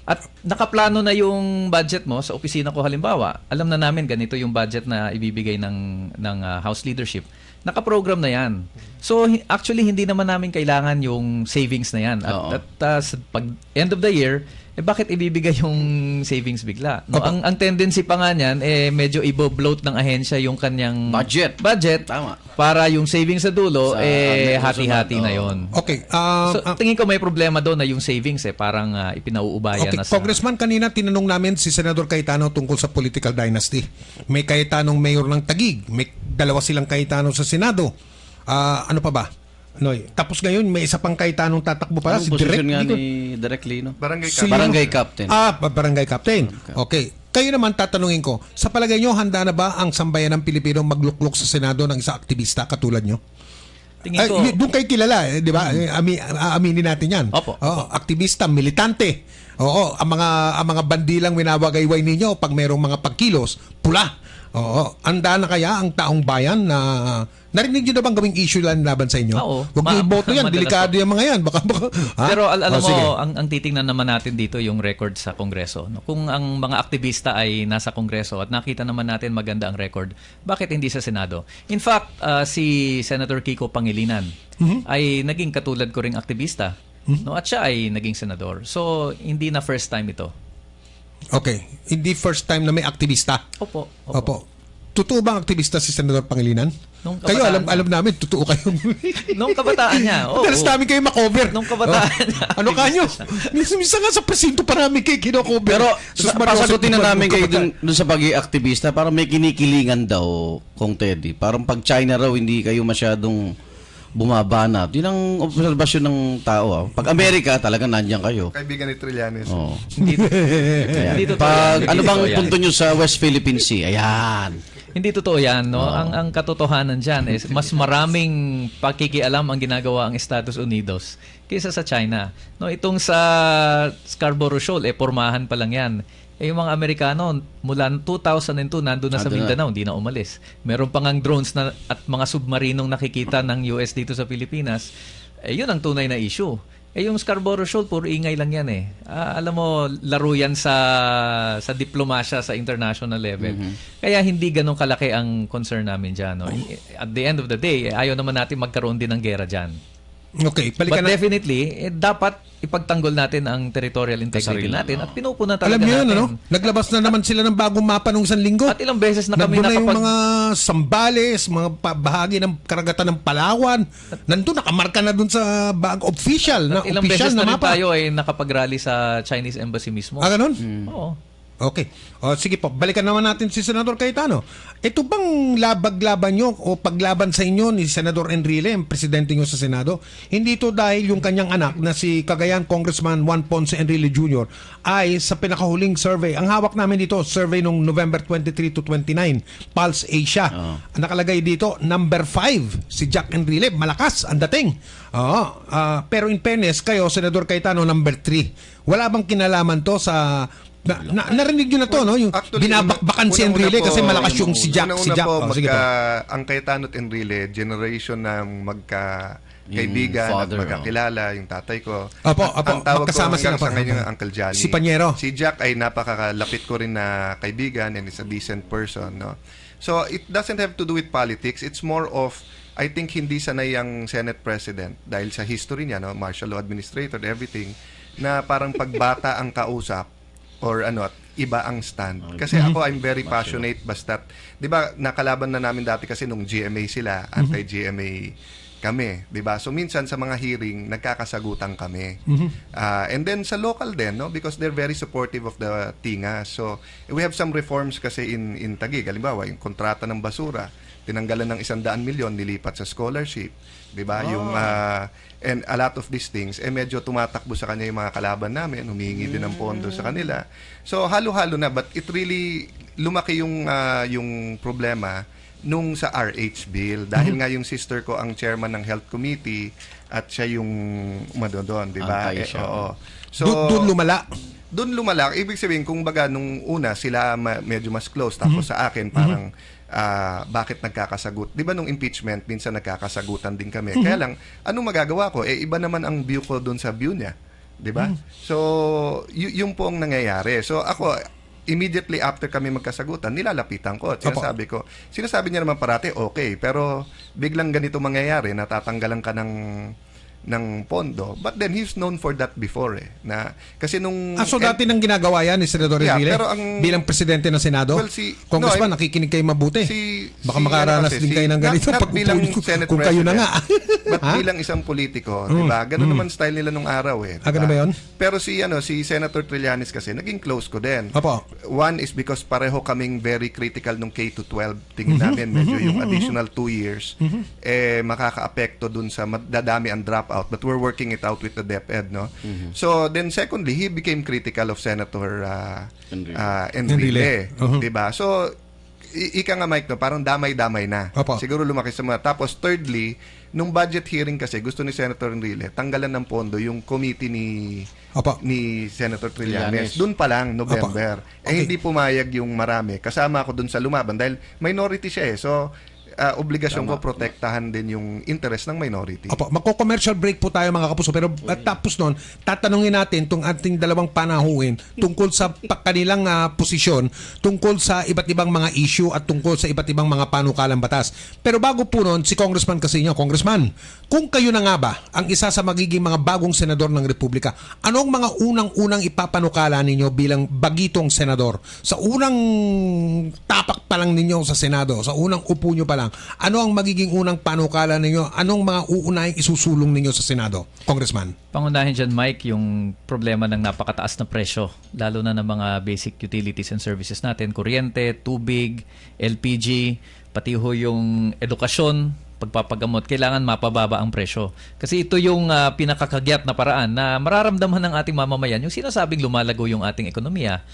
At nakaplano na yung budget mo sa opisina ko halimbawa. Alam na namin ganito yung budget na ibibigay ng House leadership. Nakaprogram na yan. So actually hindi naman namin kailangan yung savings na yan. Oo. At sa pag end of the year, bakit ibibigay yung savings bigla? No, ang tendency pa nga niyan medyo i-bloat ng ahensya yung kanyang Budget. Tama. Para yung savings sa dulo Sa hati-hati susunod, na yon. Okay. So, tingin ko may problema doon na yung savings parang ipinauubayan Okay, na sa... Congressman, kanina tinanong namin si Senador Cayetano tungkol sa political dynasty. May Cayetanong mayor ng Taguig, may dalawa silang Cayetano sa Senado. Ano pa ba? Noy, tapos ngayon may isa pang Cayetanong tatakbo pala, Anong si posisyon Direk. nga Di ko- ni Direk Lino? Barangay Si- Captain. Barangay Captain. Barangay Captain. Okay. Kayo naman tatanungin ko, sa palagay nyo, handa na ba ang sambayan ng Pilipino magluklok sa Senado ng isang aktivista katulad nyo? Tingin ko... Doon kayo kilala, di ba? Aminin natin yan. Opo. Oo, aktivista, militante. Oo, ang mga bandilang winawagayway ninyo pag merong mga pagkilos, pula. Oo, handa na kaya ang taong bayan na narinig nyo na bang gawing issue lang laban sa inyo? Oo. Huwag nyo iboto yan, Madalas delikado po. yung mga yan. Baka, ha? Pero alam sige. mo, ang titingnan naman natin dito yung record sa Kongreso. No? Kung ang mga aktivista ay nasa Kongreso at nakita naman natin maganda ang record, bakit hindi sa Senado? In fact, si Senator Kiko Pangilinan ay naging katulad ko ring aktivista. No? At siya ay naging senador. So, hindi na first time ito. Okay. Hindi first time na may aktivista. Opo. Opo. Totoo bang aktivista si Senador Pangilinan? Nung Kayo, kabataan alam namin, totoo kayo. Nung kabataan niya. Oo. Madalas namin kayo makover. Nung kabataan niya. Ano kanyo? Minsan nga sa presinto pa namin kayo kinocover. Pero Sus, Mario, pasagutin na Joseph, namin kayo kabataan. dun sa pagiging aktivista. Parang may kinikilingan daw, Kong Teddy. Parang pag China raw, hindi kayo masyadong bumabanat. Yun ang obserbasyon ng tao. Pag Amerika, talaga nandiyan kayo. Kaibigan ni Trillanes. Oh. Hindi, hindi totoo Pag, yan. ano Hindi bang totoo yan. punto nyo sa West Philippine Sea? Ayan. Hindi totoo yan, no? Ang katotohanan dyan is mas maraming pakikialam ang ginagawa ang Estados Unidos kaysa sa China. No, itong sa Scarborough Shoal, pormahan pa lang yan. Yung mga Amerikano, mula 2002, nandun na sa Nandun na. Mindanao, hindi na umalis. Meron pa ngang drones at mga submarinong nakikita ng US dito sa Pilipinas. Yun ang tunay na issue. Yung Scarborough Shoal, puro ingay lang yan eh. Alam mo, laro yan sa diplomasya sa international level. Kaya hindi ganun kalaki ang concern namin dyan. No? At the end of the day, ayaw naman natin magkaroon din ng gera dyan. Okay, But definitely, dapat ipagtanggol natin ang territorial integrity natin at pinupunan talaga alam niyo yun, natin. ano? Naglabas na naman sila ng bagong mapa nung isang linggo. At ilang beses na kami Nandun na yung nakapag... mga Sambales, mga bahagi ng karagatan ng Palawan. Nandun, nakamarka na dun sa official na At ilang official beses na na rin mapa. tayo ay nakapag-rally sa Chinese Embassy mismo. Ganun? Oo. Okay. O, sige po, balikan naman natin si Senador Cayetano. Ito bang labag-laban nyo o paglaban sa inyo ni Senador Enrile, ang presidente nyo sa Senado, hindi ito dahil yung kanyang anak na si Cagayan Congressman Juan Ponce Enrile Jr. ay sa pinakahuling survey. Ang hawak namin dito, survey nung November 23 to 29, Pulse Asia. Ang nakalagay dito, number 5, si Jack Enrile. Malakas ang dating. Pero in fairness, kayo, Senador Cayetano, number 3. Wala bang kinalaman to sa... narinig nyo na to, no? Yung Actually, binabakbakan si Enrile kasi malakas yung si Jack. Una po, sige po. ang Cayetano at Enrile, generation ng kaibigan at father, magkakilala, yung tatay ko. Opo, Ang tawag ko magkasama hanggang sila sa pa. ngayon Uncle Johnny. Si Panyero. Si Jack ay napakalapit ko rin na kaibigan and is a decent person, no? So, it doesn't have to do with politics. It's more of, I think, hindi sanay ang Senate President dahil sa history niya, no? Martial law administrator, everything, na parang pagbata ang kausap or iba ang stand. Kasi ako, I'm very passionate basta't, di ba, nakalaban na namin dati kasi nung GMA sila, anti-GMA kami, di ba? So, minsan sa mga hearing, nagkakasagutan kami. And then sa local din, no? Because they're very supportive of the Tinga. So, we have some reforms kasi in Taguig. Halimbawa, yung kontrata ng basura, tinanggalan ng 100 milyon, nilipat sa scholarship. Di ba? Yung and a lot of these things medyo tumatakbo sa kanya yung mga kalaban namin, humihingi din ng pondo sa kanila. So halo-halo na, but it really lumaki yung problema nung sa RH bill dahil nga yung sister ko ang chairman ng health committee at siya yung doon, di ba? Oo. So Doon lumala. Doon lumala. Ibig sabihin, kung baga nung una sila medyo mas close, tapos sa akin parang bakit nagkakasagot? Di ba nung impeachment, minsan nagkakasagutan din kami. Kaya lang, anong magagawa ko? Iba naman ang view ko doon sa view niya. Di ba? So, yung po ang nangyayari. So, ako, immediately after kami magkasagutan, nilalapitan ko at sinasabi niya naman parati, okay, pero biglang ganito mangyayari, natatanggalan ka ng pondo. But then he's known for that before na kasi nung so dati nang ginagawa yan ni Senador Enrile bilang presidente ng Senado? Well, Congressman, nakikinig kayo mabuti. Baka makaranas din kayo ng ganito not bilang Senate kung kayo na nga. But bilang isang politiko, di ba? Ganun naman style nila nung araw eh. Ganun ba yun? Pero si Senator Trillanes kasi naging close ko din. Opo. One is because pareho kaming very critical nung K-12. Tingin namin medyo yung additional 2 years makaka-apekto dun sa dadami ang dropout, but we're working it out with the DepEd, no? So then secondly, he became critical of Senator Enrile, diba? So ika nga Mike, no, parang damay-damay na. Opo. Siguro lumaki sa mga. Tapos thirdly, nung budget hearing kasi gusto ni Senator Enrile tanggalan ng pondo yung committee ni Senator Trillanes. Doon pa lang, November. Hindi pumayag yung marami. Kasama ako doon sa lumaban dahil minority siya eh. So obligasyon ko protektahan din yung interest ng minority. Magko-commercial break po tayo mga kapuso, pero tapos noon, tatanungin natin itong ating dalawang panahuin tungkol sa kanilang posisyon, tungkol sa iba't ibang mga issue at tungkol sa iba't ibang mga panukalang batas. Pero bago po noon, si Congressman Casino, Congressman, kung kayo na nga ba ang isa sa magiging mga bagong senador ng Republika, anong mga unang-unang ipapanukala ninyo bilang bagitong senador? Sa unang tapak pa lang ninyo sa Senado, sa unang upo nyo pa lang, ano ang magiging unang panukala ninyo? Anong mga uunahing isusulong ninyo sa Senado, Congressman? Pangunahin dyan, Mike, yung problema ng napakataas na presyo, lalo na ng mga basic utilities and services natin, kuryente, tubig, LPG, pati ho yung edukasyon, pagpapagamot, kailangan mapababa ang presyo. Kasi ito yung pinakakagyat na paraan na mararamdaman ng ating mamamayan, yung sinasabing lumalago yung ating ekonomiya.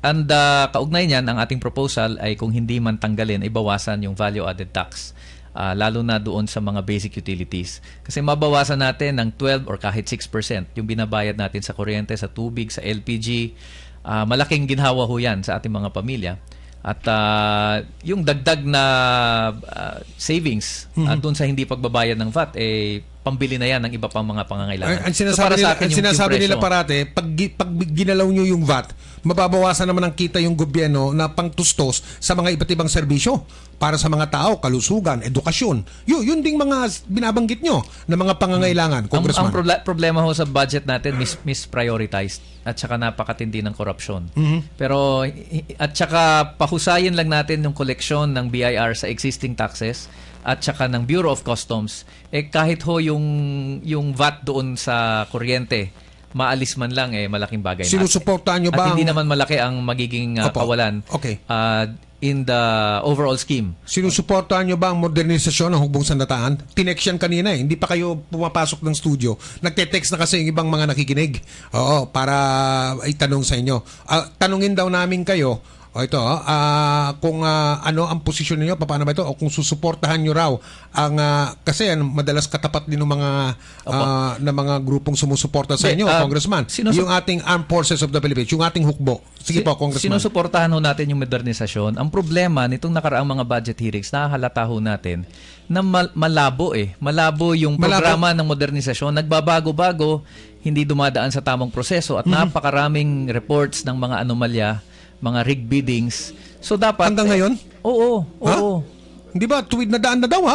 And kaugnay niyan, ang ating proposal ay kung hindi man tanggalin, ay bawasan yung value-added tax. Lalo na doon sa mga basic utilities. Kasi mabawasan natin ng 12 or kahit 6% yung binabayad natin sa kuryente, sa tubig, sa LPG. Malaking ginhawa ho yan sa ating mga pamilya. At yung dagdag na savings doon sa hindi pagbabayad ng VAT, pambili na yan ng iba pang mga pangangailangan. Ang sinasabi nila parate, pag ginalaw nyo yung VAT, mababawasan naman ang kita yung gobyerno na pangtustos sa mga iba't ibang serbisyo para sa mga tao, kalusugan, edukasyon. Yun ding mga binabanggit nyo na mga pangangailangan, Congressman. Ang problema ho sa budget natin, misprioritized at saka napakatindi ng korupsyon. Pero at saka pahusayin lang natin yung koleksyon ng BIR sa existing taxes at saka ng Bureau of Customs, kahit ho yung VAT doon sa kuryente, maalis man lang, malaking bagay na. Sinusuportahan nyo ba? At hindi naman malaki ang magiging kawalan in the overall scheme. Sinusuportahan nyo ba ang modernisasyon ng Hukbong Sandataan? Tinext yan kanina Hindi pa kayo pumapasok ng studio. Nagte-text na kasi yung ibang mga nakikinig. Oo, para itanong sa inyo. Tanungin daw namin kayo, kung ano ang posisyon niyo, paano ba ito, o kung susuportahan niyo raw ang kasi madalas katapat din ng mga grupong sumusuporta sa inyo, Congressman. Yung ating Armed Forces of the Philippines, yung ating hukbo. Sige po, Congressman. Sinusuportahan ho natin yung modernisasyon. Ang problema nitong nakaraang mga budget hearings, nahahalata ho natin na malabo Malabo yung programa ng modernisasyon. Nagbabago-bago, hindi dumadaan sa tamang proseso at napakaraming reports ng mga anomalya, mga rig biddings. So dapat hanggang ngayon? Oo. Hindi ba tuwid na daan na daw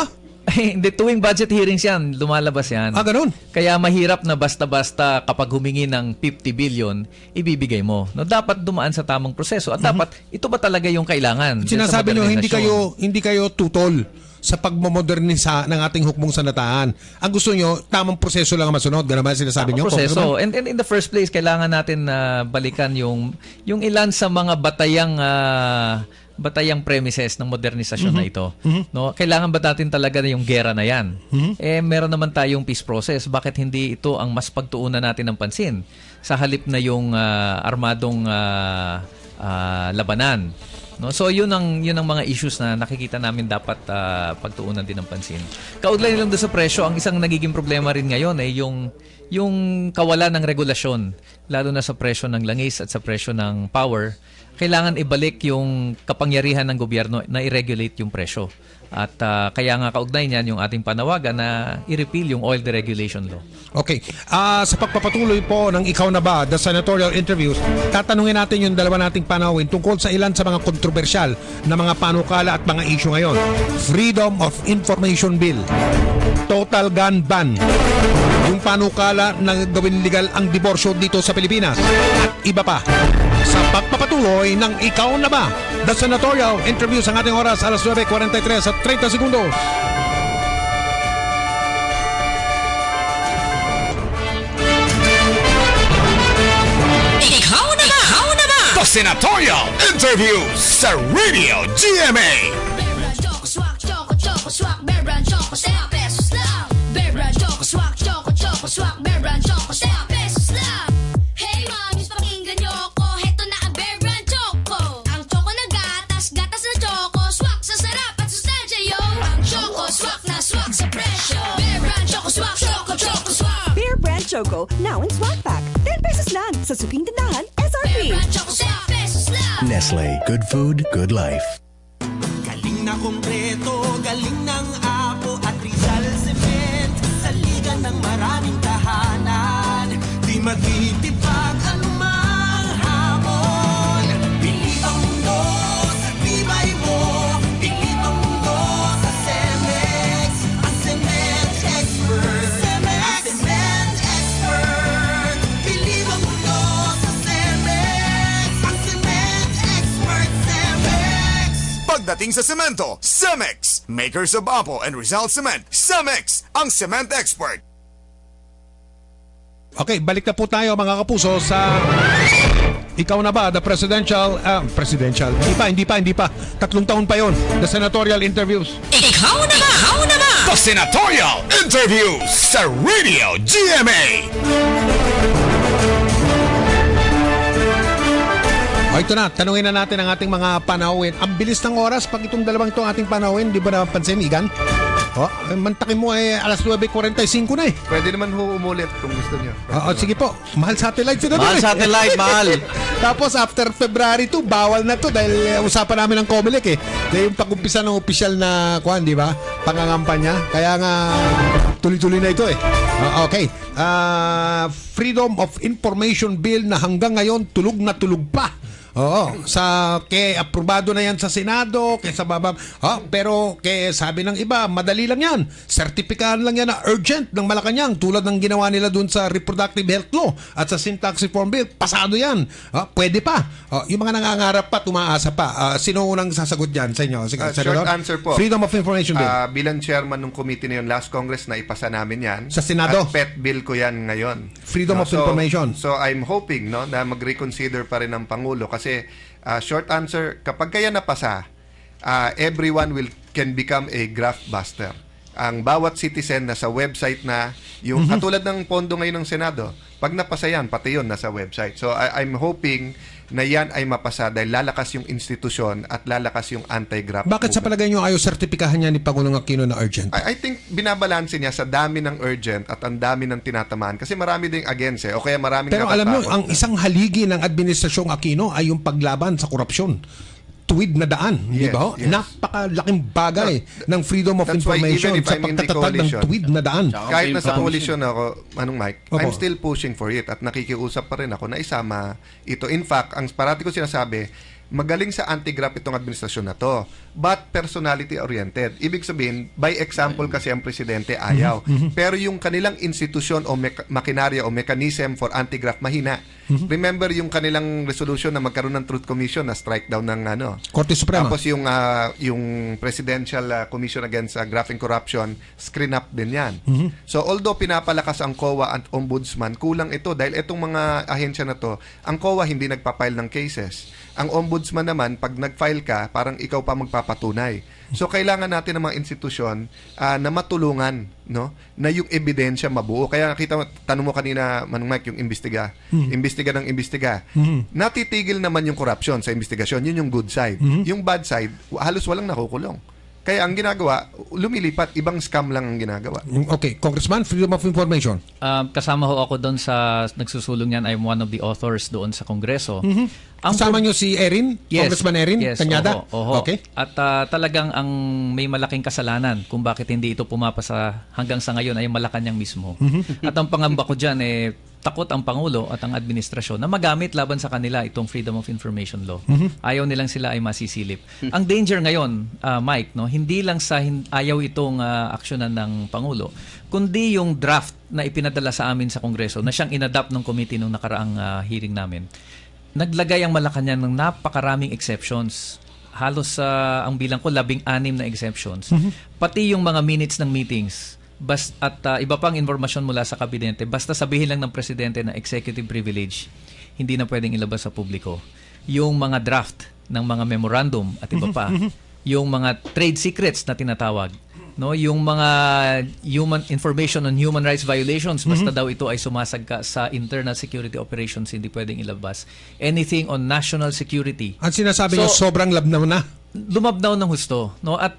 Hindi, tuwing budget hearings yan, lumalabas yan. Ganun. Kaya mahirap na basta-basta kapag humingi ng 50 billion, ibibigay mo. No, dapat dumaan sa tamang proseso at dapat ito ba talaga yung kailangan? Sinasabi nyo hindi kayo tutol sa pagmomodernisa ng ating hukbong sandataan. Ang gusto nyo, tamang proseso lang ang masunod. Ganun ba sinasabi nyo? Proseso. And in the first place, kailangan natin balikan yung ilan sa mga batayang premises ng modernisasyon na ito. No, kailangan ba natin talaga na yung gera na yan? Meron naman tayong peace process. Bakit hindi ito ang mas pagtuunan natin ng pansin sa halip na yung armadong labanan? No, so yun ang mga issues na nakikita namin dapat pagtuunan din ng pansin. Kaugnay lang doon sa presyo, ang isang nagiging problema rin ngayon ay yung kawalan ng regulasyon, lalo na sa presyo ng langis at sa presyo ng power. Kailangan ibalik yung kapangyarihan ng gobyerno na i-regulate yung presyo. At kaya nga kaugnay niyan yung ating panawagan na i-repeal yung oil deregulation law. Okay. Sa pagpapatuloy po ng Ikaw na Ba, the senatorial interviews, tatanungin natin yung dalawa nating panawin tungkol sa ilan sa mga kontrobersyal na mga panukala at mga issue ngayon. Freedom of Information Bill, Total Gun Ban, yung panukala na gawin legal ang diborsyo dito sa Pilipinas, at iba pa. Sa pagpapatuloy ng Ikaw na Ba, the senatorial interviews, ang ating oras alas 9:43 at 30 segundos. Ikaw na Ba? Ikaw na Ba? The senatorial interviews sa Radio GMA. Choco, now in swag pack. 10 pesos lang sa suking tindahan, SRP. Nestle, good food, good life. Galing na kompleto, galing ng Apo at Rizal Cement. Sa liga ng maraming tahanan, di magtitipag anumang hamon. Bili ang mundo sa tibay mo, bili ang mundo sa Cemex. Ang Cement Expert. Pagdating sa semento, Cemex. Makers of Apo and Rizal Cement. Cemex, ang cement expert. Okay, balik na po tayo mga kapuso sa Ikaw na Ba, the presidential. Hindi pa. 3 taon pa yon. The senatorial interviews. Ikaw na Ba? Ikaw na Ba? The senatorial interviews sa Radio GMA. Ito na, tanungin na natin ang ating mga panawin. Ang bilis ng oras pag itong dalawang itong ating panawin, di ba napansin, Igan? Mantakin mo alas 9:45 na eh. Pwede naman umulit kung gusto nyo. Sige po. Mahal satellite, Senador. Mahal satellite, mahal. Tapos after February 2, bawal na to dahil usapan namin ng COMELEC eh. Dahil yung pag-umpisa ng opisyal na di ba? Pangangampanya. Kaya nga tuloy-tuloy na ito eh. Okay. Freedom of Information Bill na hanggang ngayon tulog na tulog pa. Aprobado na yan sa Senado, sa baba. Pero sabi ng iba, madali lang yan. Sertipikahan lang yan na urgent ng Malacanang tulad ng ginawa nila dun sa Reproductive Health Law at sa Syntax Reform Bill. Pasado yan. Pwede pa. Yung mga nangangarap pa, tumaasa pa. Sino unang sasagot dyan sa inyo? Short answer po. Freedom of Information Bill. Bilang chairman ng committee na yun, last Congress na ipasa namin yan. Sa Senado. At pet bill ko yan ngayon. Freedom of Information. So I'm hoping na mag-reconsider pa rin ng Pangulo kasi short answer, kapag kaya napasa, everyone can become a graft buster. Ang bawat citizen na sa website na, yung katulad ng pondo ngayon ng Senado, pag napasa yan, pati yun nasa website. So I'm hoping na yan ay mapasa dahil lalakas yung institusyon at lalakas yung anti-graft. Bakit sa palagay nyo ayaw sertipikahan niya ni Pangulong Aquino na urgent? I think binabalanse niya sa dami ng urgent at ang dami ng tinatamaan kasi marami ding against o kaya maraming Pero alam nyo, ang isang haligi ng administrasyong Aquino ay yung paglaban sa korupsyon. Tuwid na daan, di ba? Yes. Napakalaking bagay ng freedom of information sa pagtatatag ng tuwid na daan. Kahit nasa coalition ako, Mike, I'm still pushing for it at nakikiusap pa rin ako na isama ito. In fact, ang parati ko sinasabi, magaling sa anti-graft itong administrasyon na to, but personality-oriented. Ibig sabihin, by example kasi ang presidente ayaw. Pero yung kanilang institusyon o makinarya o mechanism for anti-graft mahina. Remember yung kanilang resolution na magkaroon ng Truth Commission na strike down ng Korte Suprema. Tapos yung Presidential Commission Against Graft and Corruption, screen up din yan. So although pinapalakas ang COA at Ombudsman, kulang ito dahil itong mga ahensya na to, ang COA hindi nagpapile ng cases. Ang Ombudsman naman, pag nag-file ka, parang ikaw pa magpapatunay. So, kailangan natin ng mga institusyon na matulungan, no? Na yung ebidensya mabuo. Kaya nakita mo, tanong mo kanina, Manong Mike, yung imbestiga. Imbestiga ng imbestiga. Natitigil naman yung corruption sa investigasyon. Yun yung good side. Yung bad side, halos walang nakukulong. Kaya ang ginagawa, lumilipat, ibang scam lang ang ginagawa. Okay, Congressman, Freedom of Information. Kasama ho ako doon sa nagsusulong yan. I'm one of the authors doon sa Kongreso. Kasama nyo si Erin? Yes, Congressman Erin? Yes, Cañada? oho. Okay. At talagang ang may malaking kasalanan kung bakit hindi ito pumapasa hanggang sa ngayon ay Malacanang mismo. At ang pangamba ko dyan, takot ang Pangulo at ang administrasyon na magamit laban sa kanila itong Freedom of Information Law. Ayaw nilang sila ay masisilip. Ang danger ngayon, Mike, hindi lang sa ayaw itong aksyonan ng Pangulo, kundi yung draft na ipinadala sa amin sa Kongreso na siyang inadapt ng committee nung nakaraang hearing namin. Naglagay ang Malacanang ng napakaraming exceptions. Halos ang bilang ko 16 na exceptions. Pati yung mga minutes ng meetings at iba pang informasyon mula sa kabinete, basta sabihin lang ng presidente na executive privilege, hindi na pwedeng ilabas sa publiko. Yung mga draft ng mga memorandum at iba pa, yung mga trade secrets na tinatawag, yung mga human information on human rights violations, basta daw ito ay sumasagka sa internal security operations, hindi pwedeng ilabas. Anything on national security. Ang sinasabi nyo, sobrang labnaw na. Lumabnaw ng husto, at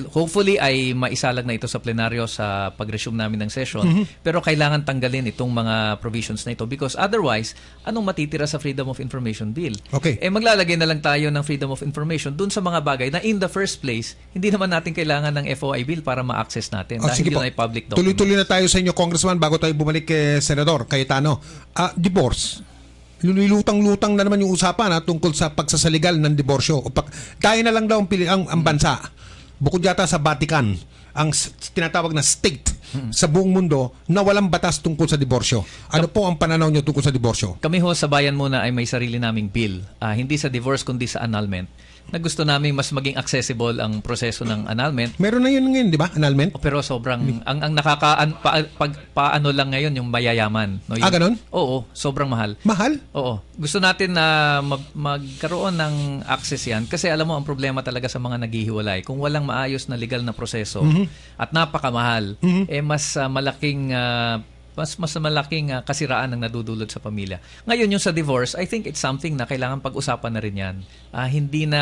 hopefully ay maisalag na ito sa plenaryo sa pag-resume namin ng session, pero kailangan tanggalin itong mga provisions na ito because otherwise anong matitira sa Freedom of Information Bill? Okay. Maglalagay na lang tayo ng Freedom of Information dun sa mga bagay na in the first place hindi naman natin kailangan ng FOI bill para ma-access natin dahil yun ay public document. Tuloy-tuloy na tayo sa inyo, Congressman, bago tayo bumalik kay Senador Cayetano. Divorce. Lulutang-lutang na naman yung usapan tungkol sa pagsasaligal ng diborsyo. Kaya na lang daw ang bansa. Bukod yata sa Vatican, ang tinatawag na state sa buong mundo na walang batas tungkol sa diborsyo. Ano po ang pananaw nyo tungkol sa diborsyo? Kami ho sa bayan muna ay may sarili naming bill. Hindi sa divorce kundi sa annulment. Na gusto namin mas maging accessible ang proseso ng annulment. Meron na yun ngayon, di ba? Annulment? Pero sobrang, ang paano lang ngayon yung mayayaman. No? Ganun? Oo, sobrang mahal. Mahal? Oo. Gusto natin na magkaroon ng access yan kasi alam mo, ang problema talaga sa mga naghihiwalay, kung walang maayos na legal na proseso at napakamahal, mas malaking kasiraan ang nadudulot sa pamilya. Ngayon, yung sa divorce, I think it's something na kailangan pag-usapan na rin yan. Hindi na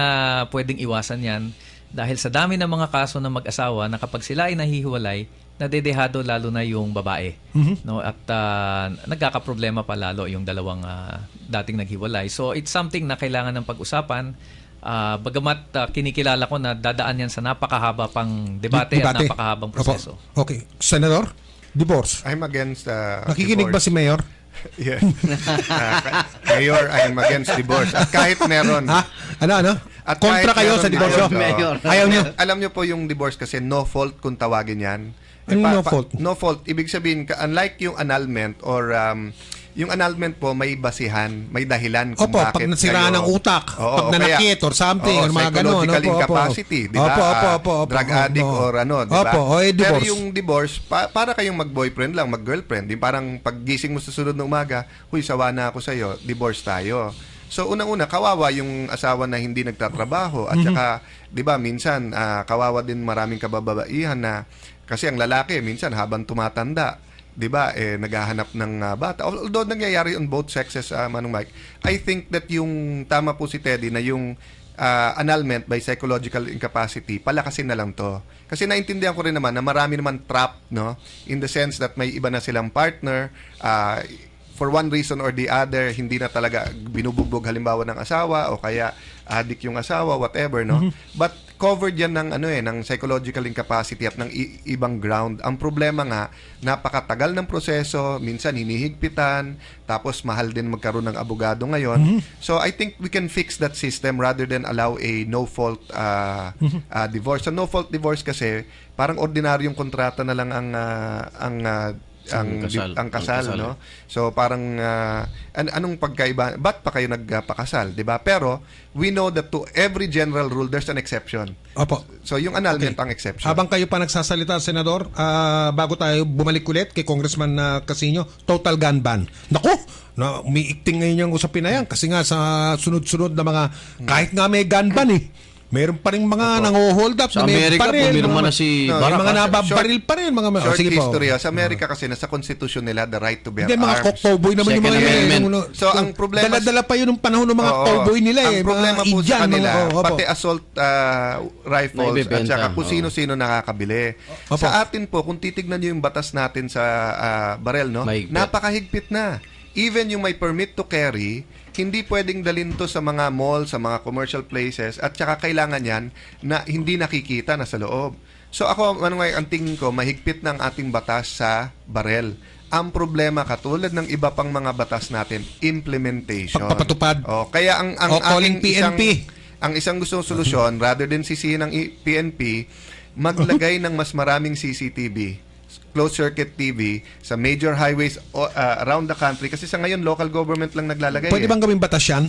pwedeng iwasan yan Dahil sa dami ng mga kaso ng mag-asawa na kapag sila ay nahihiwalay, nadedehado lalo na yung babae. No? At nagkakaproblema pa lalo yung dalawang dating naghiwalay. So it's something na kailangan ng pag-usapan. Bagamat kinikilala ko na dadaan yan sa napakahaba pang debate at napakahabang proseso. Opo. Okay. Senador, divorce. I'm against Nakikinig ba divorce. si Mayor? Yes. Mayor, I'm against divorce. At kahit meron. Ha? Ano? At Kontra kahit kayo sa meron divorce? divorce, Mayor. Ayaw niyo? Alam niyo po yung divorce kasi no fault kung tawagin yan. Ano yung no fault? No fault. Ibig sabihin, unlike yung annulment or yung annulment po may basihan, may dahilan kung Opo, bakit pag nasiraan ng utak, pag nanakit or something, or mga ganun. Psychological incapacity, di ba? Opo. Drug addict or ano, di ba? Opo, divorce. Pero yung divorce, para kayong mag-boyfriend lang, mag-girlfriend. Yung parang paggising mo sa sunod ng umaga, huy, sawa na ako sa'yo, divorce tayo. So, unang-una, kawawa yung asawa na hindi nagtatrabaho. At saka, di ba, minsan, kawawa din maraming kababaihan na, kasi ang lalaki, minsan, habang tumatanda, di ba, naghahanap ng bata. Although nangyayari on both sexes, Manong Mike, I think that yung tama po si Teddy na yung annulment by psychological incapacity, palakasin na lang to. Kasi naintindihan ko rin naman na marami naman trap, no? In the sense that may iba na silang partner, for one reason or the other, hindi na talaga binubugbog halimbawa ng asawa o kaya addict yung asawa, whatever, no? But covered yan ng ng psychological incapacity at ng ibang ground. Ang problema nga, napakatagal ng proseso, minsan hinihigpitan, tapos mahal din magkaroon ng abogado ngayon. So I think we can fix that system rather than allow a no-fault divorce. So no-fault divorce kasi parang ordinaryong kontrata na lang ang kasal, no? So parang anong pagkaiba? Ba't pa kayo nagpakasal, 'di ba? Pero we know that to every general rule there's an exception. Opo. So yung annulment ang exception. Habang kayo pa nagsasalita, Senador, bago tayo bumalik ulit kay Congressman Casino, total gun ban. Naku, umiikting ngayon yung usapin na yan kasi nga sa sunod-sunod na mga kahit nga may gun ban meron pa rin mga nang-hold up sa na may Amerika baril, pumirma na si Barack. Mga nababaril pa rin. Short sige history. po. Sa Amerika kasi nasa constitution nila the right to bear Hindi, mga arms. cowboy naman yung Second mga Amendment. So, ang problema... Dala-dala pa yun ng panahon ng mga cowboy nila. Ang problema mga po Indian, sa kanila, mga, pati assault rifles at Naibibenta, saka kung sino-sino nakakabili. Sa atin po, kung titignan nyo yung batas natin sa barel, no? Mahigpit. Napakahigpit na. Even yung may permit to carry, hindi pwedeng dalhin to sa mga mall, sa mga commercial places, at saka kailangan yan na hindi nakikita na sa loob. So ako, ang tingin ko, mahigpit ng ating batas sa barel. Ang problema, katulad ng iba pang mga batas natin, implementation. Pagpapatupad. Kaya ang calling aking PNP. ang isang gustong solusyon, rather than sisihin ng PNP, maglagay ng mas maraming CCTV, closed circuit TV sa major highways around the country kasi sa ngayon local government lang naglalagay. Pwede bang gawing batas yan?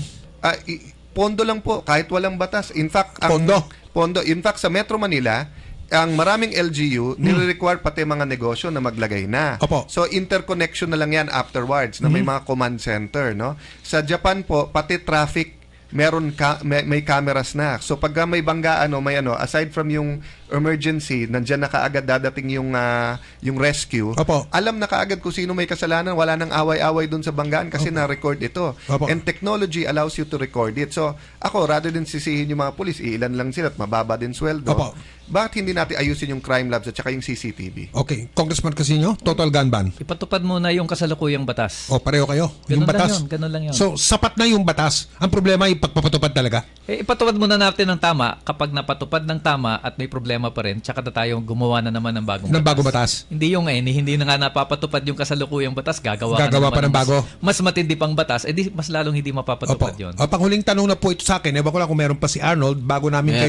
Pondo lang po kahit walang batas. In fact, pondo. In fact, sa Metro Manila, ang maraming LGU nire-require pati mga negosyo na maglagay na. Opo. So interconnection na lang yan afterwards na may mga command center, no? Sa Japan po, pati traffic may cameras na. So pag may banggaan aside from yung emergency, nandiyan na kaagad dadating yung rescue. Opo. Alam na kaagad kung sino may kasalanan, wala nang away-away doon sa banggaan kasi na-record ito. Opo. And technology allows you to record it. So ako, rather than sisihin yung mga pulis, ilan lang sila at mababa din sweldo. Opo. Bakit hindi natin ayusin yung crime labs at saka yung CCTV? Okay. Congressman Casino, total gun ban. Ipatupad muna yung kasalukuyang batas. Pareho kayo. Ganun yung batas. Ganun lang yun. So, sapat na yung batas. Ang problema ay pagpapatupad talaga. Ipatupad muna natin ng tama. Kapag napatupad ng tama at may problema pa rin, tsaka na tayo gumawa na naman ng bagong batas. Hindi yung hindi na nga napapatupad yung kasalukuyang batas, gagawa pa ng bago. Mas matindi pang batas, mas lalong hindi mapapatupad yun. Panghuling tanong na po ito sa akin, ko lang kung meron pa si Arnold, bago namin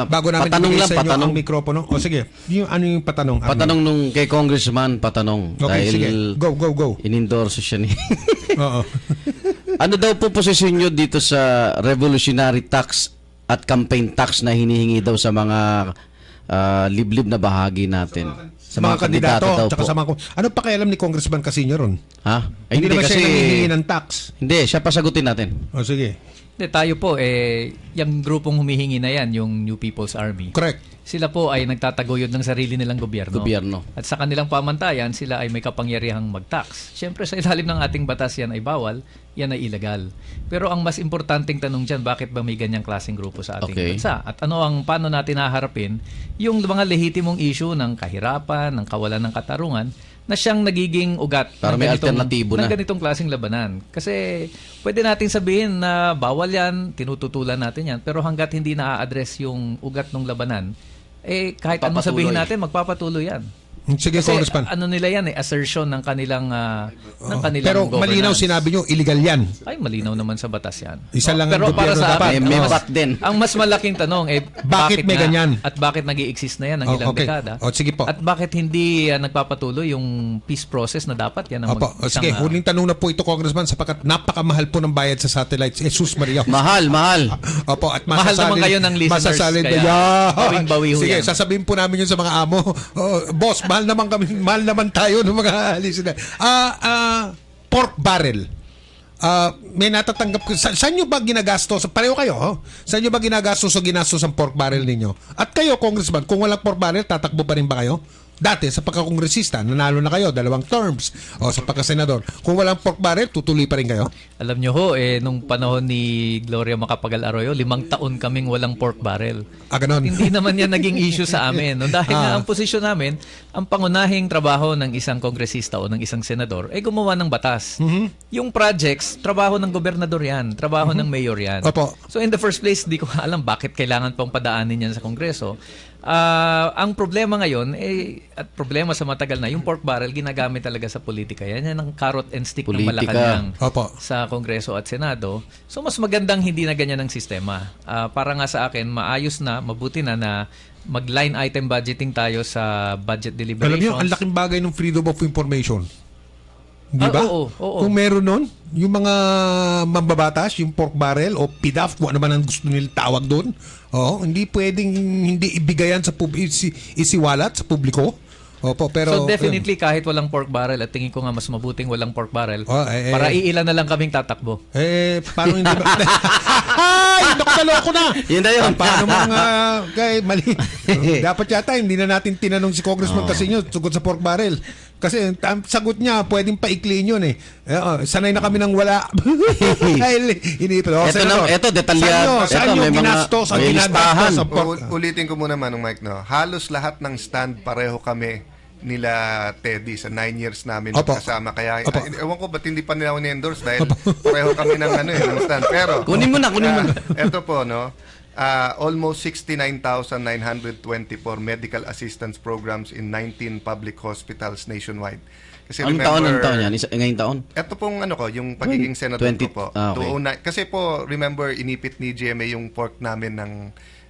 bago namin patanong lang, sa inyo ang mikropono. O sige, ano yung patanong? Patanong nung kay Congressman, patanong. Okay, dahil sige. Go. In-endorse siya ni... Oo. Ano daw po posisyon nyo dito sa revolutionary tax at campaign tax na hinihingi daw sa mga liblib na bahagi natin? Sa mga kandidato daw po. Sa mga, ano pakialam ni Congressman Casino ron? Ha? Hindi naman kasi siya nanghihingi ng tax. Hindi, siya pasagutin natin. O sige. Tayo po, yung grupong humihingi na yan, yung New People's Army. Correct. sila po ay nagtataguyod ng sarili nilang gobyerno. At sa kanilang pamantayan, sila ay may kapangyarihang mag-tax. Siyempre, sa ilalim ng ating batas yan ay bawal, yan ay illegal. Pero ang mas importanteng tanong dyan, bakit ba may ganyang klaseng grupo sa ating bansa? At paano natin haharapin yung mga lehitimong issue ng kahirapan, ng kawalan ng katarungan, na siyang nagiging ugat para may alternatibo ng ganitong klaseng labanan. Kasi pwede natin sabihin na bawal yan, tinututulan natin yan, pero hanggat hindi na-address yung ugat ng labanan, kahit anong sabihin natin, magpapatuloy yan. Sige, kasi Congressman. nila yan assertion ng kanilang pero governance. Malinaw sinabi nyo, illegal yan. Ay, malinaw naman sa batas yan. Isa lang pero ang para gobyerno sa dapat. May back din. Ang mas malaking tanong bakit may ganyan? At bakit nag-i-exist na yan ng ilang dekada? Sige po. At bakit hindi nagpapatuloy yung peace process na dapat yan? Sige, huling tanong na po ito, Congressman, sapagkat napakamahal po ng bayad sa satellites. Jesus Maria. Mahal. Opo, at mahal naman kayo ng listeners. Bawing-bawi ho sige, yan. sasabihin po namin yun sa mga amo. Boss, mahal naman tayo ng mga listeners. Pork barrel. May natatanggap saan nyo ba ginagastos? Pareho kayo, saan nyo ba ginagastos o ginastos ang pork barrel ninyo? At kayo, Congressman, kung walang pork barrel, tatakbo pa rin ba kayo? Dati, sa pagkakongresista, nanalo na kayo, 2 terms. O sa pagkasenador. Kung walang pork barrel, tutuloy pa rin kayo? Alam nyo ho, nung panahon ni Gloria Macapagal Arroyo, 5 taon kaming walang pork barrel. Ganon. Hindi naman yan naging issue sa amin. No? Dahil na ang posisyon namin, ang pangunahing trabaho ng isang kongresista o ng isang senador ay gumawa ng batas. Yung projects, trabaho ng gobernador yan. Trabaho ng mayor yan. Opo. So in the first place, di ko alam bakit kailangan pang padaanin yan sa Kongreso. Ang problema ngayon, at problema sa matagal na, yung pork barrel ginagamit talaga sa politika. Yan ang carrot and stick ng Malacanang sa Kongreso at Senado. So mas magandang hindi na ganyan ang sistema. Para nga sa akin, maayos na, mabuti na mag-line item budgeting tayo sa budget deliberations. Alam niyo, ang laking bagay ng freedom of information. Di ba? Oo. Kung meron nun, yung mga mambabatas, yung pork barrel o PDAF, kung ano man ang gusto nila tawag doon, hindi pwedeng hindi ibigayan sa isiwalat sa publiko. Opo, pero so definitely kahit walang pork barrel, at tingin ko nga mas mabuting walang pork barrel, para iilan na lang kaming tatakbo. Paano hindi ba? Ay, nakaloko na. Yun na yun. Paano mali. Dapat yata hindi na natin tinanong si Congressman Casino tungkol sa pork barrel. Kasi ang sagot niya, pwedeng paikliin yun sanay na kami ng wala. Ito, detalyado. Saan yung ginastos? Ang ginastos sa pork? Ulitin ko muna, Manong Mike, halos lahat ng stand pareho kami nila Teddy sa 9 years namin kasama. Kaya ewan ko ba't hindi pa nila ako ni-endorse dahil pareho kami ng ng stand. Pero kunin mo na. Ito po, almost 69,924 medical assistance programs in 19 public hospitals nationwide. Kasi anong taon yan? Ngayong taon? Ito pong yung pagiging senador ko po. Okay. Kasi po, remember, inipit ni GMA yung pork namin ng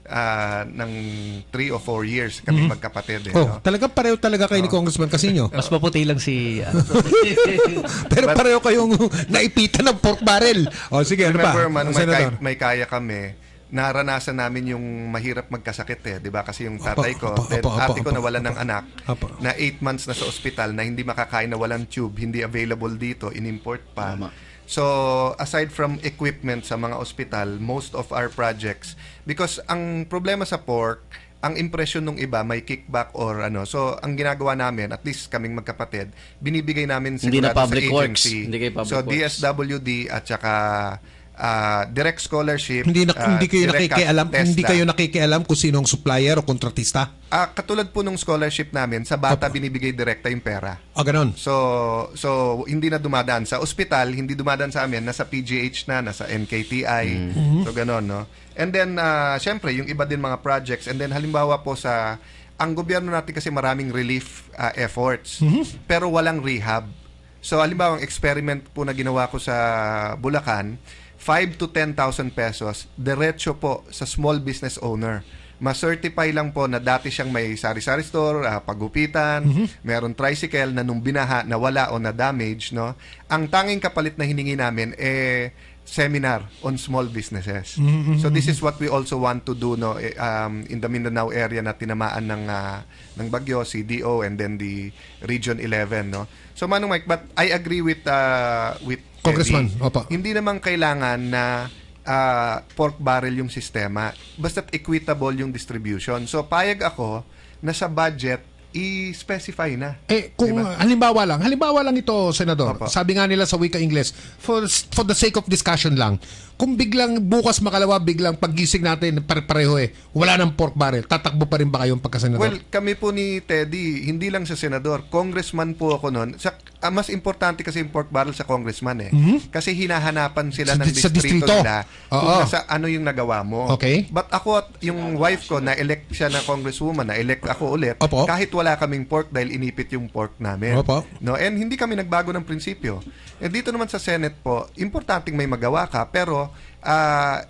3 o 4 years kami magkapatid. Talaga pareho talaga kayo ni Congressman Casino. Mas maputi lang si... Pero pareho kayong naipitan ng pork barrel. Sige, remember, ano pa? May kaya kami. Naranasan namin yung mahirap magkasakit di ba? Kasi yung tatay ko, ate ko nawalan ng anak, na 8 months na sa ospital, na hindi makakain, na walang tube, hindi available dito, in-import pa. So, aside from equipment sa mga ospital, most of our projects, because ang problema sa pork, ang impression ng iba, may kickback or so ang ginagawa namin, at least kaming magkapatid, binibigay namin sigurado sa agency. So, DSWD at saka direct scholarship. Hindi kayo nakikialam kung sino ang supplier o kontratista? Katulad po nung scholarship namin, sa bata binibigay direkta yung pera. Ganon. So hindi na dumadaan sa ospital, hindi dumadaan sa amin, nasa PGH na, nasa NKTI. So ganon, no? And then syempre yung iba din mga projects, and then halimbawa po ang gobyerno natin kasi maraming relief efforts, pero walang rehab. So halimbawa ang experiment po na ginawa ko sa Bulacan, 5 to 10,000 pesos, diretso po sa small business owner. Ma-certify lang po na dati siyang may sari-sari store, pagupitan, meron tricycle na nung binaha, nawala o na-damage, no? Ang tanging kapalit na hiningi namin, seminar on small businesses. So this is what we also want to do in the Mindanao area na tinamaan ng bagyo, CDO, and then the Region 11. No? So Manong Mike, but I agree with Congressman, Eddie, hindi naman kailangan na pork barrel yung sistema, basta't equitable yung distribution. So, payag ako na sa budget, i-specify na. Kung Diba? halimbawa lang ito, Senador. Opo. Sabi nga nila sa wika Ingles, for the sake of discussion lang, kung biglang bukas makalawa, biglang paggising natin, pareho wala ng pork barrel, tatakbo pa rin ba kayong pagka-senador? Well, kami po ni Teddy, hindi lang sa senador, congressman po ako noon. Mas importante kasi yung pork barrel sa congressman Kasi hinahanapan sila ng Sa distrito distrito. nila kung nasa ano yung nagawa mo. Okay. But ako at yung wife ko, na-elect siya na congresswoman, na-elect ako ulit, Opo. kahit wala kaming pork dahil inipit yung pork namin. Opo. No? And hindi kami nagbago ng prinsipyo. Dito naman sa Senate po, importanteng may magawa ka, pero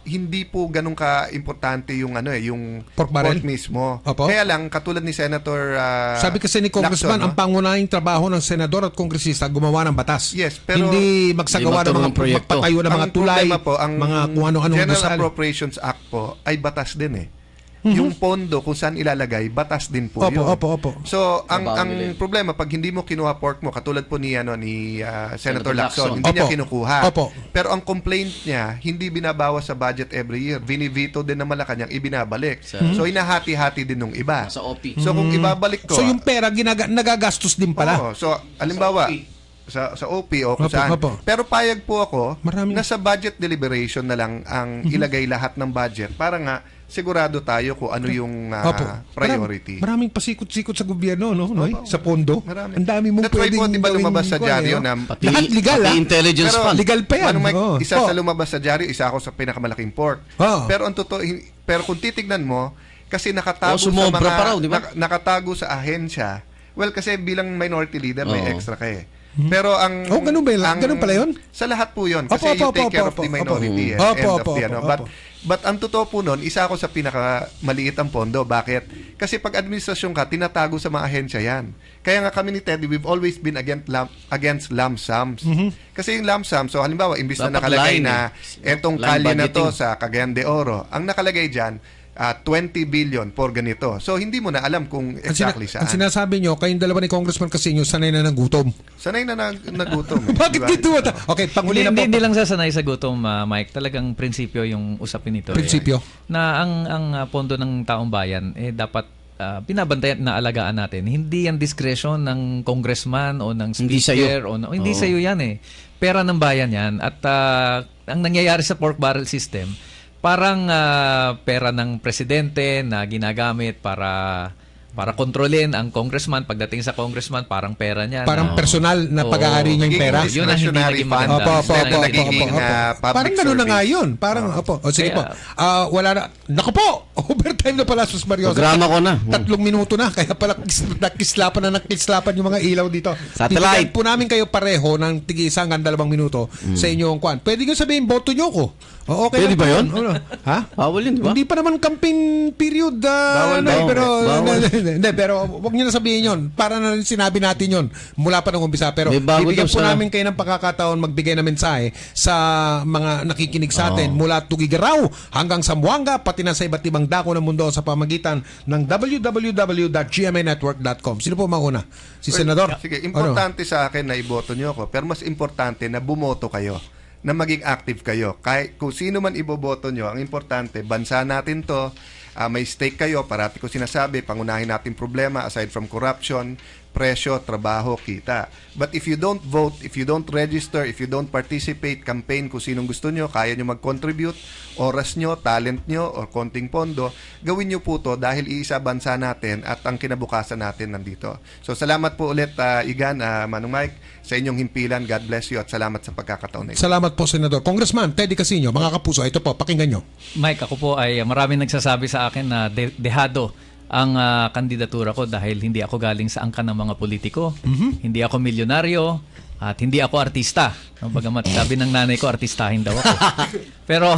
hindi po ganun ka-importante yung yung Pork barrel? mismo. Opo. Kaya lang, katulad ni Senator Sabi kasi ni Congressman, Lacson, ang pangunahing trabaho ng senador at kongresista gumawa ng batas. Yes, pero hindi magsagawa ng mga proyekto. pagpatayo ng mga ang tulay, problema po, ang mga kung ano-ano General Appropriations Act po ay batas din Yung pondo kung saan ilalagay, batas din po yun. Opo. So, ang Trabaho nila yun. problema, pag hindi mo kinuha pork mo, katulad po ni Senator Lacson, hindi Opo. niya kinukuha. Opo. Pero ang complaint niya, hindi binabawas sa budget every year. Vinivito din ng Malacanang, ibinabalik. So, hinahati-hati din nung iba. Sa OP. So, kung ibabalik ko... So yung pera, nagagastos din pala. Oo. So, alimbawa, sa OP o kung Opo, saan. opo. Pero payag po ako Maraming- na sa budget deliberation na lang ang ilagay lahat ng budget para nga sigurado tayo kung ano yung priority. Maraming pasikot-sikot sa gobyerno, no? Noy? Sa pondo. Marami. Ang dami mong That's why pwedeng po, di ba lumabas sa dyaryo na... lahat legal, Pati intelligence Pero- fund. Legal pa yan. Manong Mike, Oo. isa sa lumabas sa dyaryo, isa ako sa pinakamalaking pork. Oo. Pero ang totoo, pero kung titignan mo, kasi nakatago sa sumobra mga pa raw, di ba? nakatago sa ahensya. Well, kasi bilang minority leader, may extra ka Pero ang... ganun ba yun? Ganun pala yun? Sa lahat po yun. Kasi Opo, you take care of opo, the opo. minority Opo. at end Opo, of the opo, But opo. But ang totoo po nun, isa ako sa pinakamaliit ang pondo. Bakit? Kasi pag administrasyon ka, tinatago sa mga ahensya yan. Kaya nga kami ni Teddy, we've always been against lump sums. Kasi yung lump sums, so halimbawa, imbis na Dapat nakalagay line, na etong Line kalye na to budgeting. sa Cagayan de Oro, ang nakalagay dyan, 20 billion for ganito. So, hindi mo na alam kung exactly Ang saan. sinasabi nyo, kayong dalawa ni Congressman Casino, sanay na ng gutom. Sanay na nagutom. Bakit diba? dito? Okay, panghuli na po. Hindi lang sasanay sa gutom, Mike. Talagang prinsipyo yung usapin nito. Prinsipyo. Na ang pondo ng taong bayan, dapat binabantayan na alagaan natin. Hindi yan discretion ng congressman o ng Hindi speaker. Hindi Oo. sa'yo yan Pera ng bayan yan. At ang nangyayari sa pork barrel system, parang pera ng presidente na ginagamit para kontrolin ang congressman. Pagdating sa congressman, parang pera niya. Parang personal na pag-aari niya yung pera. Nagiging Yun ang hindi discretionary naging fund. maganda. Opo, opo, Instead opo, na nagiging, opo, opo. public Parang gano'n na service. nga yun. Parang, opo. O sige Kaya- po. Wala na. Naku po! Overtime na pala, Sus Mariosa. Programa ko na. 3 minuto na. Kaya pala nakislapan yung mga ilaw dito. Satellite. Bibigyan po namin kayo pareho ng tig-1 hanggang 2 minuto sa inyong kwan. Pwede nyo sabihin, boto nyo ko. O, okay Pwede lang ba po yun? Ano? Ha? Bawal yun, di ba? Hindi pa naman campaign period. Bawal ano, daw. pero, Bawal. hindi, pero wag nyo na sabihin yun. Para na rin sinabi natin yun mula pa ng umpisa. Pero May bago bibigyan daw po sa- namin kayo ng pagkakataon magbigay ng mensahe sa mga nakikinig sa atin mula Tugigaraw hanggang Zamboanga, pati na sa iba't ibang dako ng mundo sa pamagitan ng www.gmanetwork.com. Sino po mauna? Si Senador? Sige, Ano? importante sa akin na iboto nyo ako, pero mas importante na bumoto kayo, na maging active kayo. Kahit kung sino man iboboto nyo, ang importante, bansa natin to, may stake kayo, parati ko sinasabi, pangunahin natin problema aside from corruption, presyo, trabaho, kita. But if you don't vote, if you don't register, if you don't participate, campaign kung sinong gusto nyo, kaya nyo mag-contribute, oras nyo, talent nyo, or konting pondo, gawin nyo po to dahil iisa bansa natin at ang kinabukasan natin nandito. So salamat po ulit, Igan, Manong Mike, sa inyong himpilan. God bless you at salamat sa pagkakataon na ito. Salamat po, Senador. Congressman Teddy Casino, mga kapuso, ito po, pakinggan nyo. Mike, ako po ay maraming nagsasabi sa akin na dehado ang kandidatura ko dahil hindi ako galing sa angkan ng mga politiko, hindi ako milyonaryo, at hindi ako artista. No, bagamat sabi ng nanay ko, artistahin daw ako. pero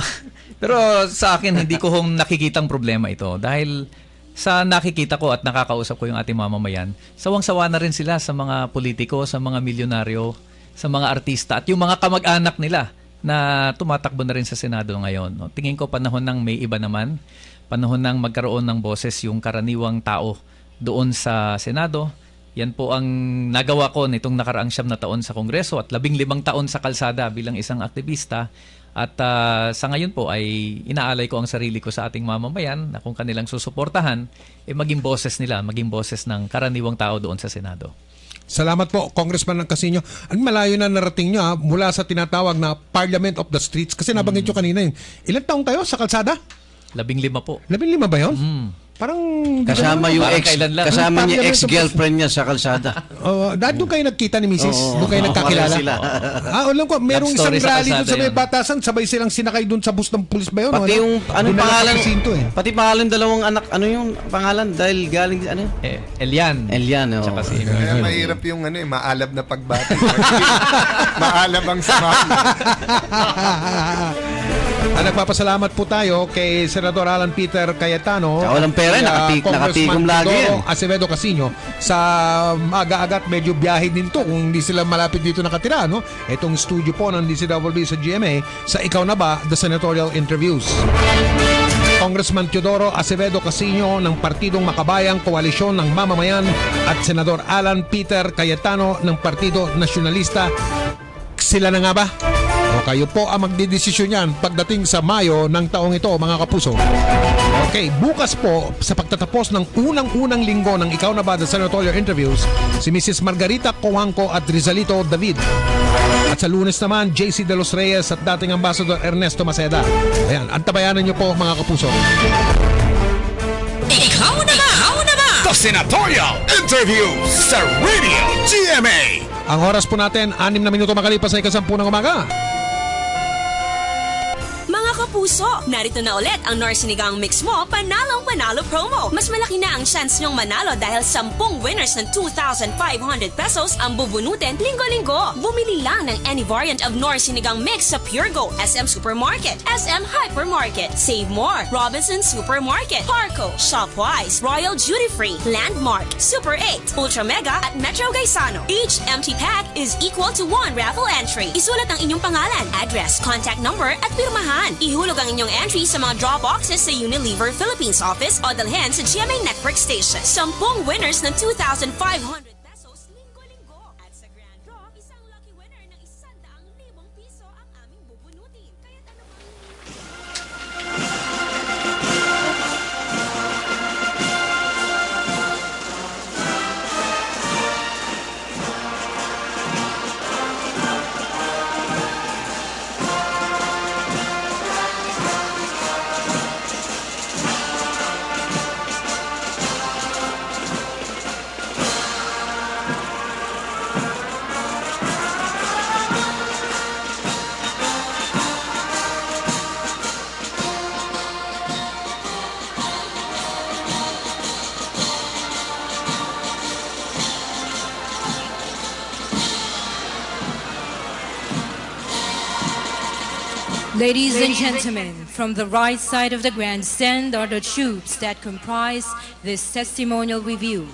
sa akin, hindi ko hong nakikitang problema ito dahil sa nakikita ko at nakakausap ko yung ating mamamayan, sawang-sawa na rin sila sa mga politiko, sa mga milyonaryo, sa mga artista at yung mga kamag-anak nila na tumatakbo na rin sa Senado ngayon. No? Tingin ko panahon ng may iba naman, panahon ng magkaroon ng boses yung karaniwang tao doon sa Senado Yan po ang nagawa ko nitong nakaraang 9 na taon sa Kongreso at 15 taon sa kalsada bilang isang aktivista. At sa ngayon po ay inaalay ko ang sarili ko sa ating mamamayan na kung kanilang susuportahan, maging boses nila, maging boses ng karaniwang tao doon sa Senado. Salamat po, Congressman Casino. Ang malayo na narating nyo mula sa tinatawag na Parliament of the Streets. Kasi nabanggit nyo kanina yun. Ilan taong kayo sa kalsada? 15 po. 15 ba yun? Parang... Kasama yung Parang kailan lang. kasama niya ex-girlfriend niya sa kalsada. Doon kayo nagkita ni Mrs. Doon kayo nagkakilala. pareho sila. Alam ko, merong isang Love story sa rally doon kalsada sa may yun. batasan. Sabay silang sinakay doon sa bus ng pulis ba yun? Pati yung Doon na pangalan, nakapresinto pati pangalan dalawang anak, ano yung pangalan dahil galing ano? Elian. Elian, oh. Tsaka si Kaya mahirap yung maalab na pagbati. Maalab ang samahan. Nagpapasalamat po tayo kay Senador Alan Peter Cayetano. Tsaka walang pera, kay, nakatigom Congressman lagi Teodoro yan. Acevedo Casino sa aga-agat medyo biyahe din to kung hindi sila malapit dito nakatira, no? Itong studio po ng DCWB sa GMA sa Ikaw Na Ba? The Senatorial Interviews. Congressman Teodoro Acevedo Casino ng Partidong Makabayang Koalisyon ng Mamamayan at Senador Alan Peter Cayetano ng Partido Nasyonalista. Sila na nga ba? O kayo po ang magdidesisyon yan pagdating sa Mayo ng taong ito, mga kapuso. Okay, bukas po sa pagtatapos ng unang-unang linggo ng Ikaw Na Ba? The Senatorial Interviews, si Mrs. Margarita Coangco at Rizalito David. At sa Lunes naman, JC De Los Reyes at dating Ambassador Ernesto Maceda. Ayan, antabayanan niyo po, mga kapuso. Ikaw na ba? Ikaw na ba? The Senatorial Interviews sa Radio GMA. Ang oras po natin, 6 na minuto makalipas sa 10 ng umaga. Mga kapuso, narito na ulit ang Nor Sinigang Mix Mo Panalong Panalo Promo. Mas malaki na ang chance nyong manalo dahil 10 winners ng 2,500 pesos ang bubunutin linggo-linggo. Bumili lang ng any variant of Nor Sinigang Mix sa Purego, SM Supermarket, SM Hypermarket, Save More, Robinson Supermarket, Parco, Shopwise, Royal Duty Free, Landmark, Super 8, Ultra Mega at Metro Gaisano. Each empty pack is equal to 1 raffle entry. Isulat ang inyong pangalan, address, contact number at pirmahan. Ihulog ang inyong entry sa mga draw boxes sa Unilever Philippines office o dalhin sa GMA Network Station. 10 winners ng 2,500 pesos linggo-linggo. At sa grand draw, isang lucky winner ng 100,000 piso ang aming bubunutin. Kaya't ano bang... Ladies and gentlemen, from the right side of the grandstand are the troops that comprise this testimonial review.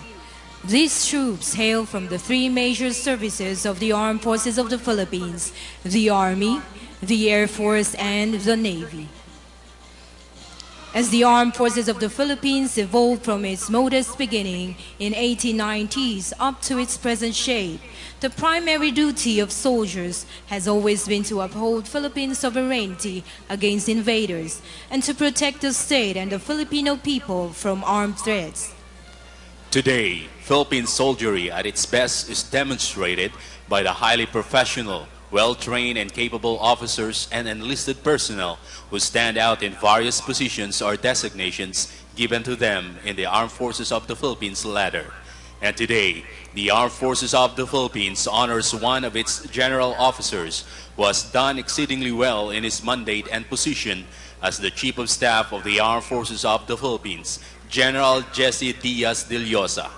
These troops hail from the 3 major services of the Armed Forces of the Philippines: the Army, the Air Force, and the Navy. As the Armed Forces of the Philippines evolved from its modest beginning in 1890s up to its present shape, the primary duty of soldiers has always been to uphold Philippine sovereignty against invaders and to protect the state and the Filipino people from armed threats. Today, Philippine soldiery at its best is demonstrated by the highly professional, well-trained and capable officers and enlisted personnel who stand out in various positions or designations given to them in the Armed Forces of the Philippines ladder. And today, the Armed Forces of the Philippines honors one of its general officers who has done exceedingly well in his mandate and position as the Chief of Staff of the Armed Forces of the Philippines, General Jesse Diaz de Llosa.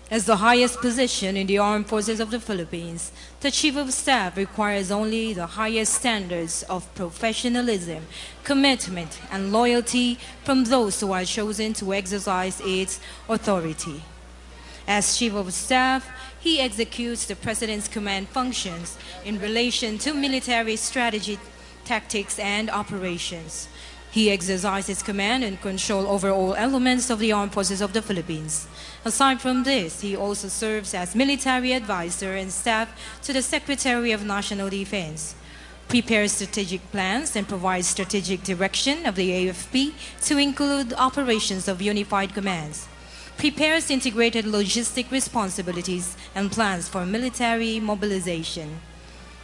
As the highest position in the Armed Forces of the Philippines, the Chief of Staff requires only the highest standards of professionalism, commitment, and loyalty from those who are chosen to exercise its authority. As Chief of Staff, he executes the President's command functions in relation to military strategy, tactics, and operations. He exercises command and control over all elements of the armed forces of the Philippines. Aside from this, he also serves as military advisor and staff to the Secretary of National Defense, prepares strategic plans and provides strategic direction of the AFP to include operations of unified commands, prepares integrated logistic responsibilities and plans for military mobilization,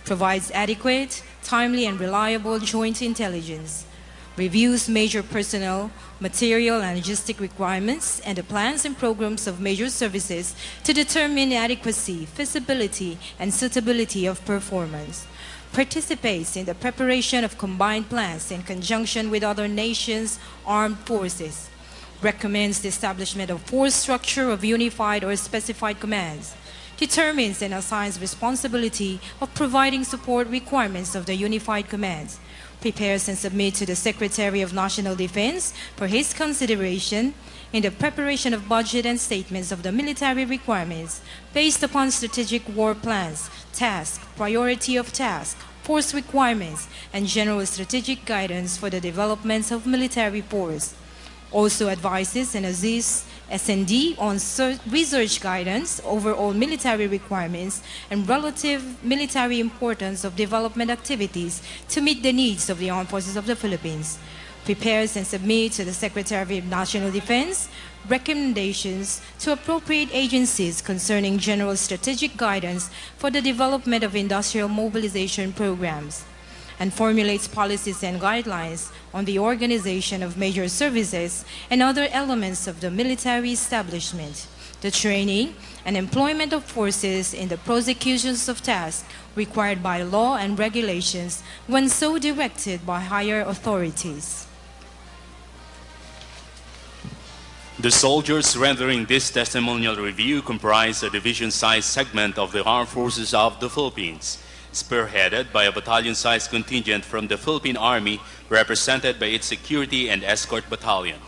provides adequate, timely, and reliable joint intelligence, reviews major personnel, material, and logistic requirements, and the plans and programs of major services to determine adequacy, feasibility, and suitability of performance, participates in the preparation of combined plans in conjunction with other nations' armed forces, recommends the establishment of force structure of unified or specified commands, determines and assigns responsibility of providing support requirements of the unified commands, prepares and submits to the Secretary of National Defense for his consideration in the preparation of budget and statements of the military requirements based upon strategic war plans, task, priority of task, force requirements, and general strategic guidance for the development of military force. Also advises and assists S&D on research guidance, overall military requirements, and relative military importance of development activities to meet the needs of the Armed Forces of the Philippines. Prepares and submits to the Secretary of National Defense recommendations to appropriate agencies concerning general strategic guidance for the development of industrial mobilization programs, and formulates policies and guidelines on the organization of major services and other elements of the military establishment, the training and employment of forces in the prosecutions of tasks required by law and regulations when so directed by higher authorities. The soldiers rendering this testimonial review comprise a division-sized segment of the Armed Forces of the Philippines, spearheaded by a battalion-sized contingent from the Philippine Army, represented by its Security and Escort Battalion.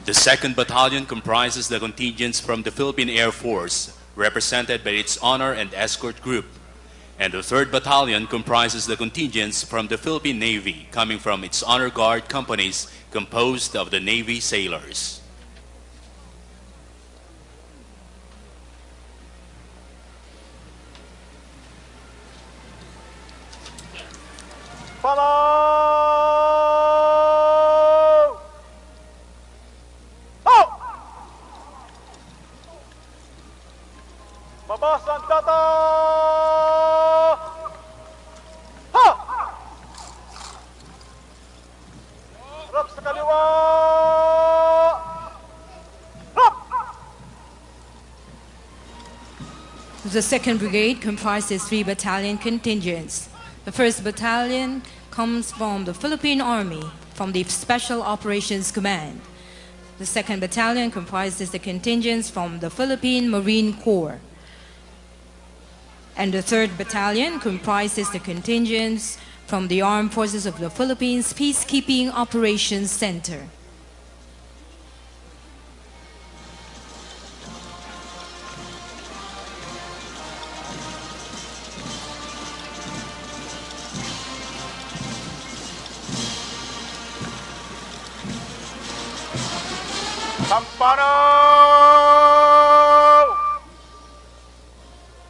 The 2nd Battalion comprises the contingents from the Philippine Air Force, represented by its Honor and Escort Group. And the 3rd Battalion comprises the contingents from the Philippine Navy, coming from its Honor Guard companies composed of the Navy sailors. Follow! Ho! Mabas ang data! Ha! Harap sa kaliwa! Harap! The 2nd Brigade comprises 3 battalion contingents. The 1st Battalion comes from the Philippine Army, from the Special Operations Command. The 2nd Battalion comprises the contingents from the Philippine Marine Corps. And the 3rd Battalion comprises the contingents from the Armed Forces of the Philippines Peacekeeping Operations Center. Sampanaw!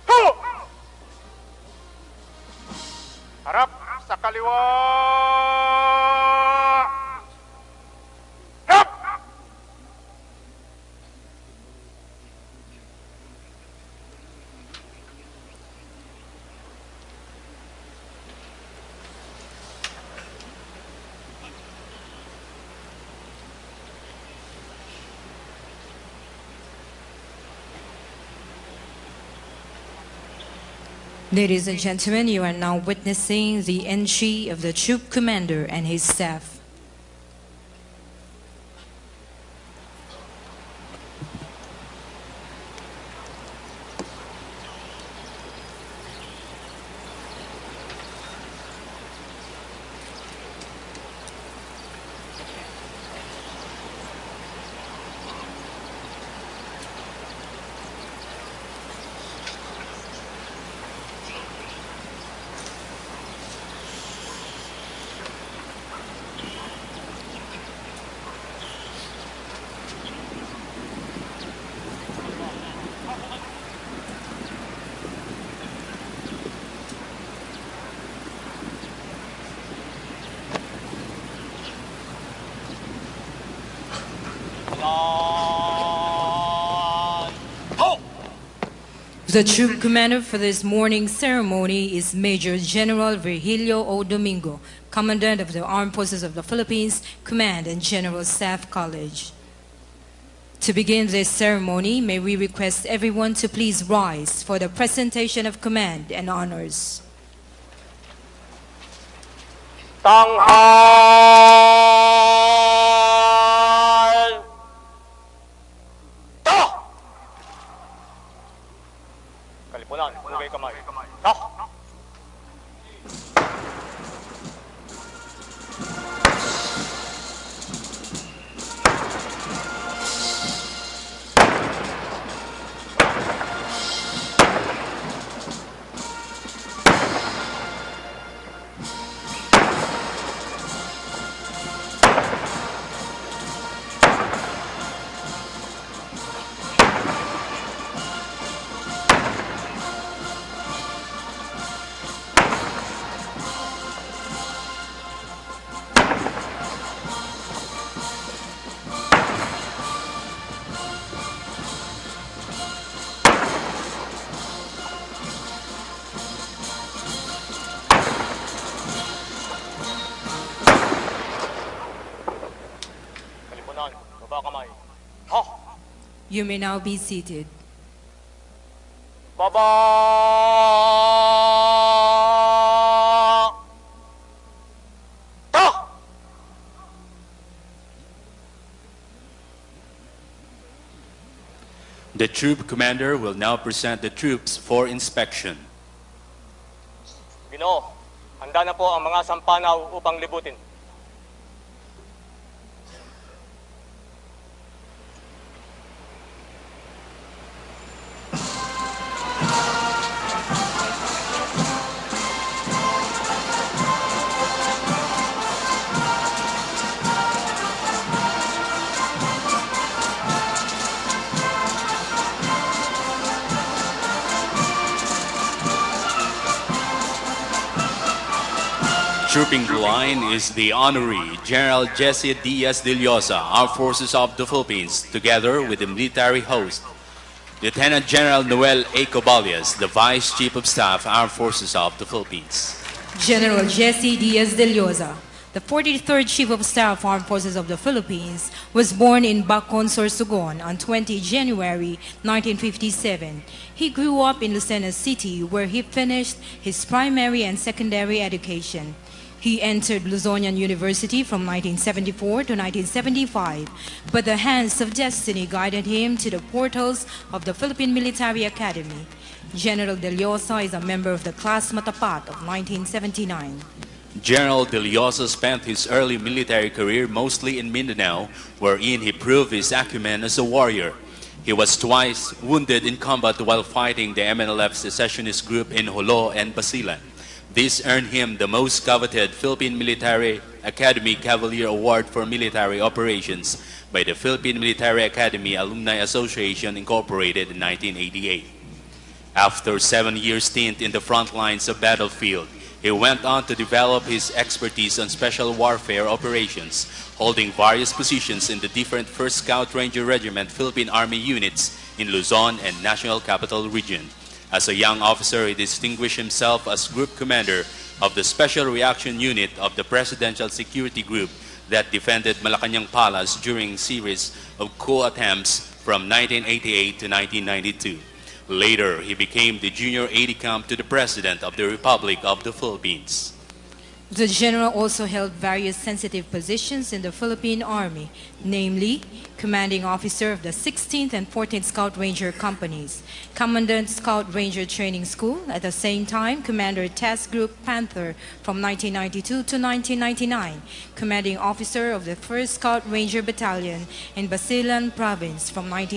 Ho! Harap sa kaliwa! Harap! Ladies and gentlemen, you are now witnessing the entry of the troop commander and his staff. The troop commander for this morning's ceremony is Major General Virgilio O. Domingo, Commandant of the Armed Forces of the Philippines, Command and General Staff College. To begin this ceremony, may we request everyone to please rise for the presentation of command and honors. Tanghal! Ta! Kalipunan, hugay kamay. Ta! Kalipunan, baba kamay. Ha! You may now be seated. Baba! Ta! The troop commander will now present the troops for inspection. Ginoo, handa na po ang mga sampanaw upang libutin. Trooping the line is the Honorary General Jesse Diaz de Llosa, Armed Forces of the Philippines, together with the military host, Lieutenant General Noel A. Cobalias, the Vice Chief of Staff, Armed Forces of the Philippines. General Jesse Diaz de Llosa, the 43rd Chief of Staff, Armed Forces of the Philippines, was born in Bacon, Sorsogon on 20 January 1957. He grew up in Lucena City, where he finished his primary and secondary education. He entered Luzonian University from 1974 to 1975, but the hands of destiny guided him to the portals of the Philippine Military Academy. General De Llosa is a member of the Class Matapat of 1979. General De Llosa spent his early military career mostly in Mindanao, wherein he proved his acumen as a warrior. He was twice wounded in combat while fighting the MNLF secessionist group in Jolo and Basilan. This earned him the most coveted Philippine Military Academy Cavalier Award for Military Operations by the Philippine Military Academy Alumni Association Incorporated in 1988. After 7-year stint in the front lines of battlefield, he went on to develop his expertise on special warfare operations, holding various positions in the different 1st Scout Ranger Regiment Philippine Army units in Luzon and National Capital Region. As a young officer, he distinguished himself as Group Commander of the Special Reaction Unit of the Presidential Security Group that defended Malacanang Palace during a series of coup attempts from 1988 to 1992. Later, he became the junior aide-de-camp to the President of the Republic of the Philippines. The general also held various sensitive positions in the Philippine Army, namely Commanding Officer of the 16th and 14th Scout Ranger Companies, Commandant Scout Ranger Training School, at the same time Commander Task Group Panther from 1992 to 1999, Commanding Officer of the 1st Scout Ranger Battalion in Basilan Province from 19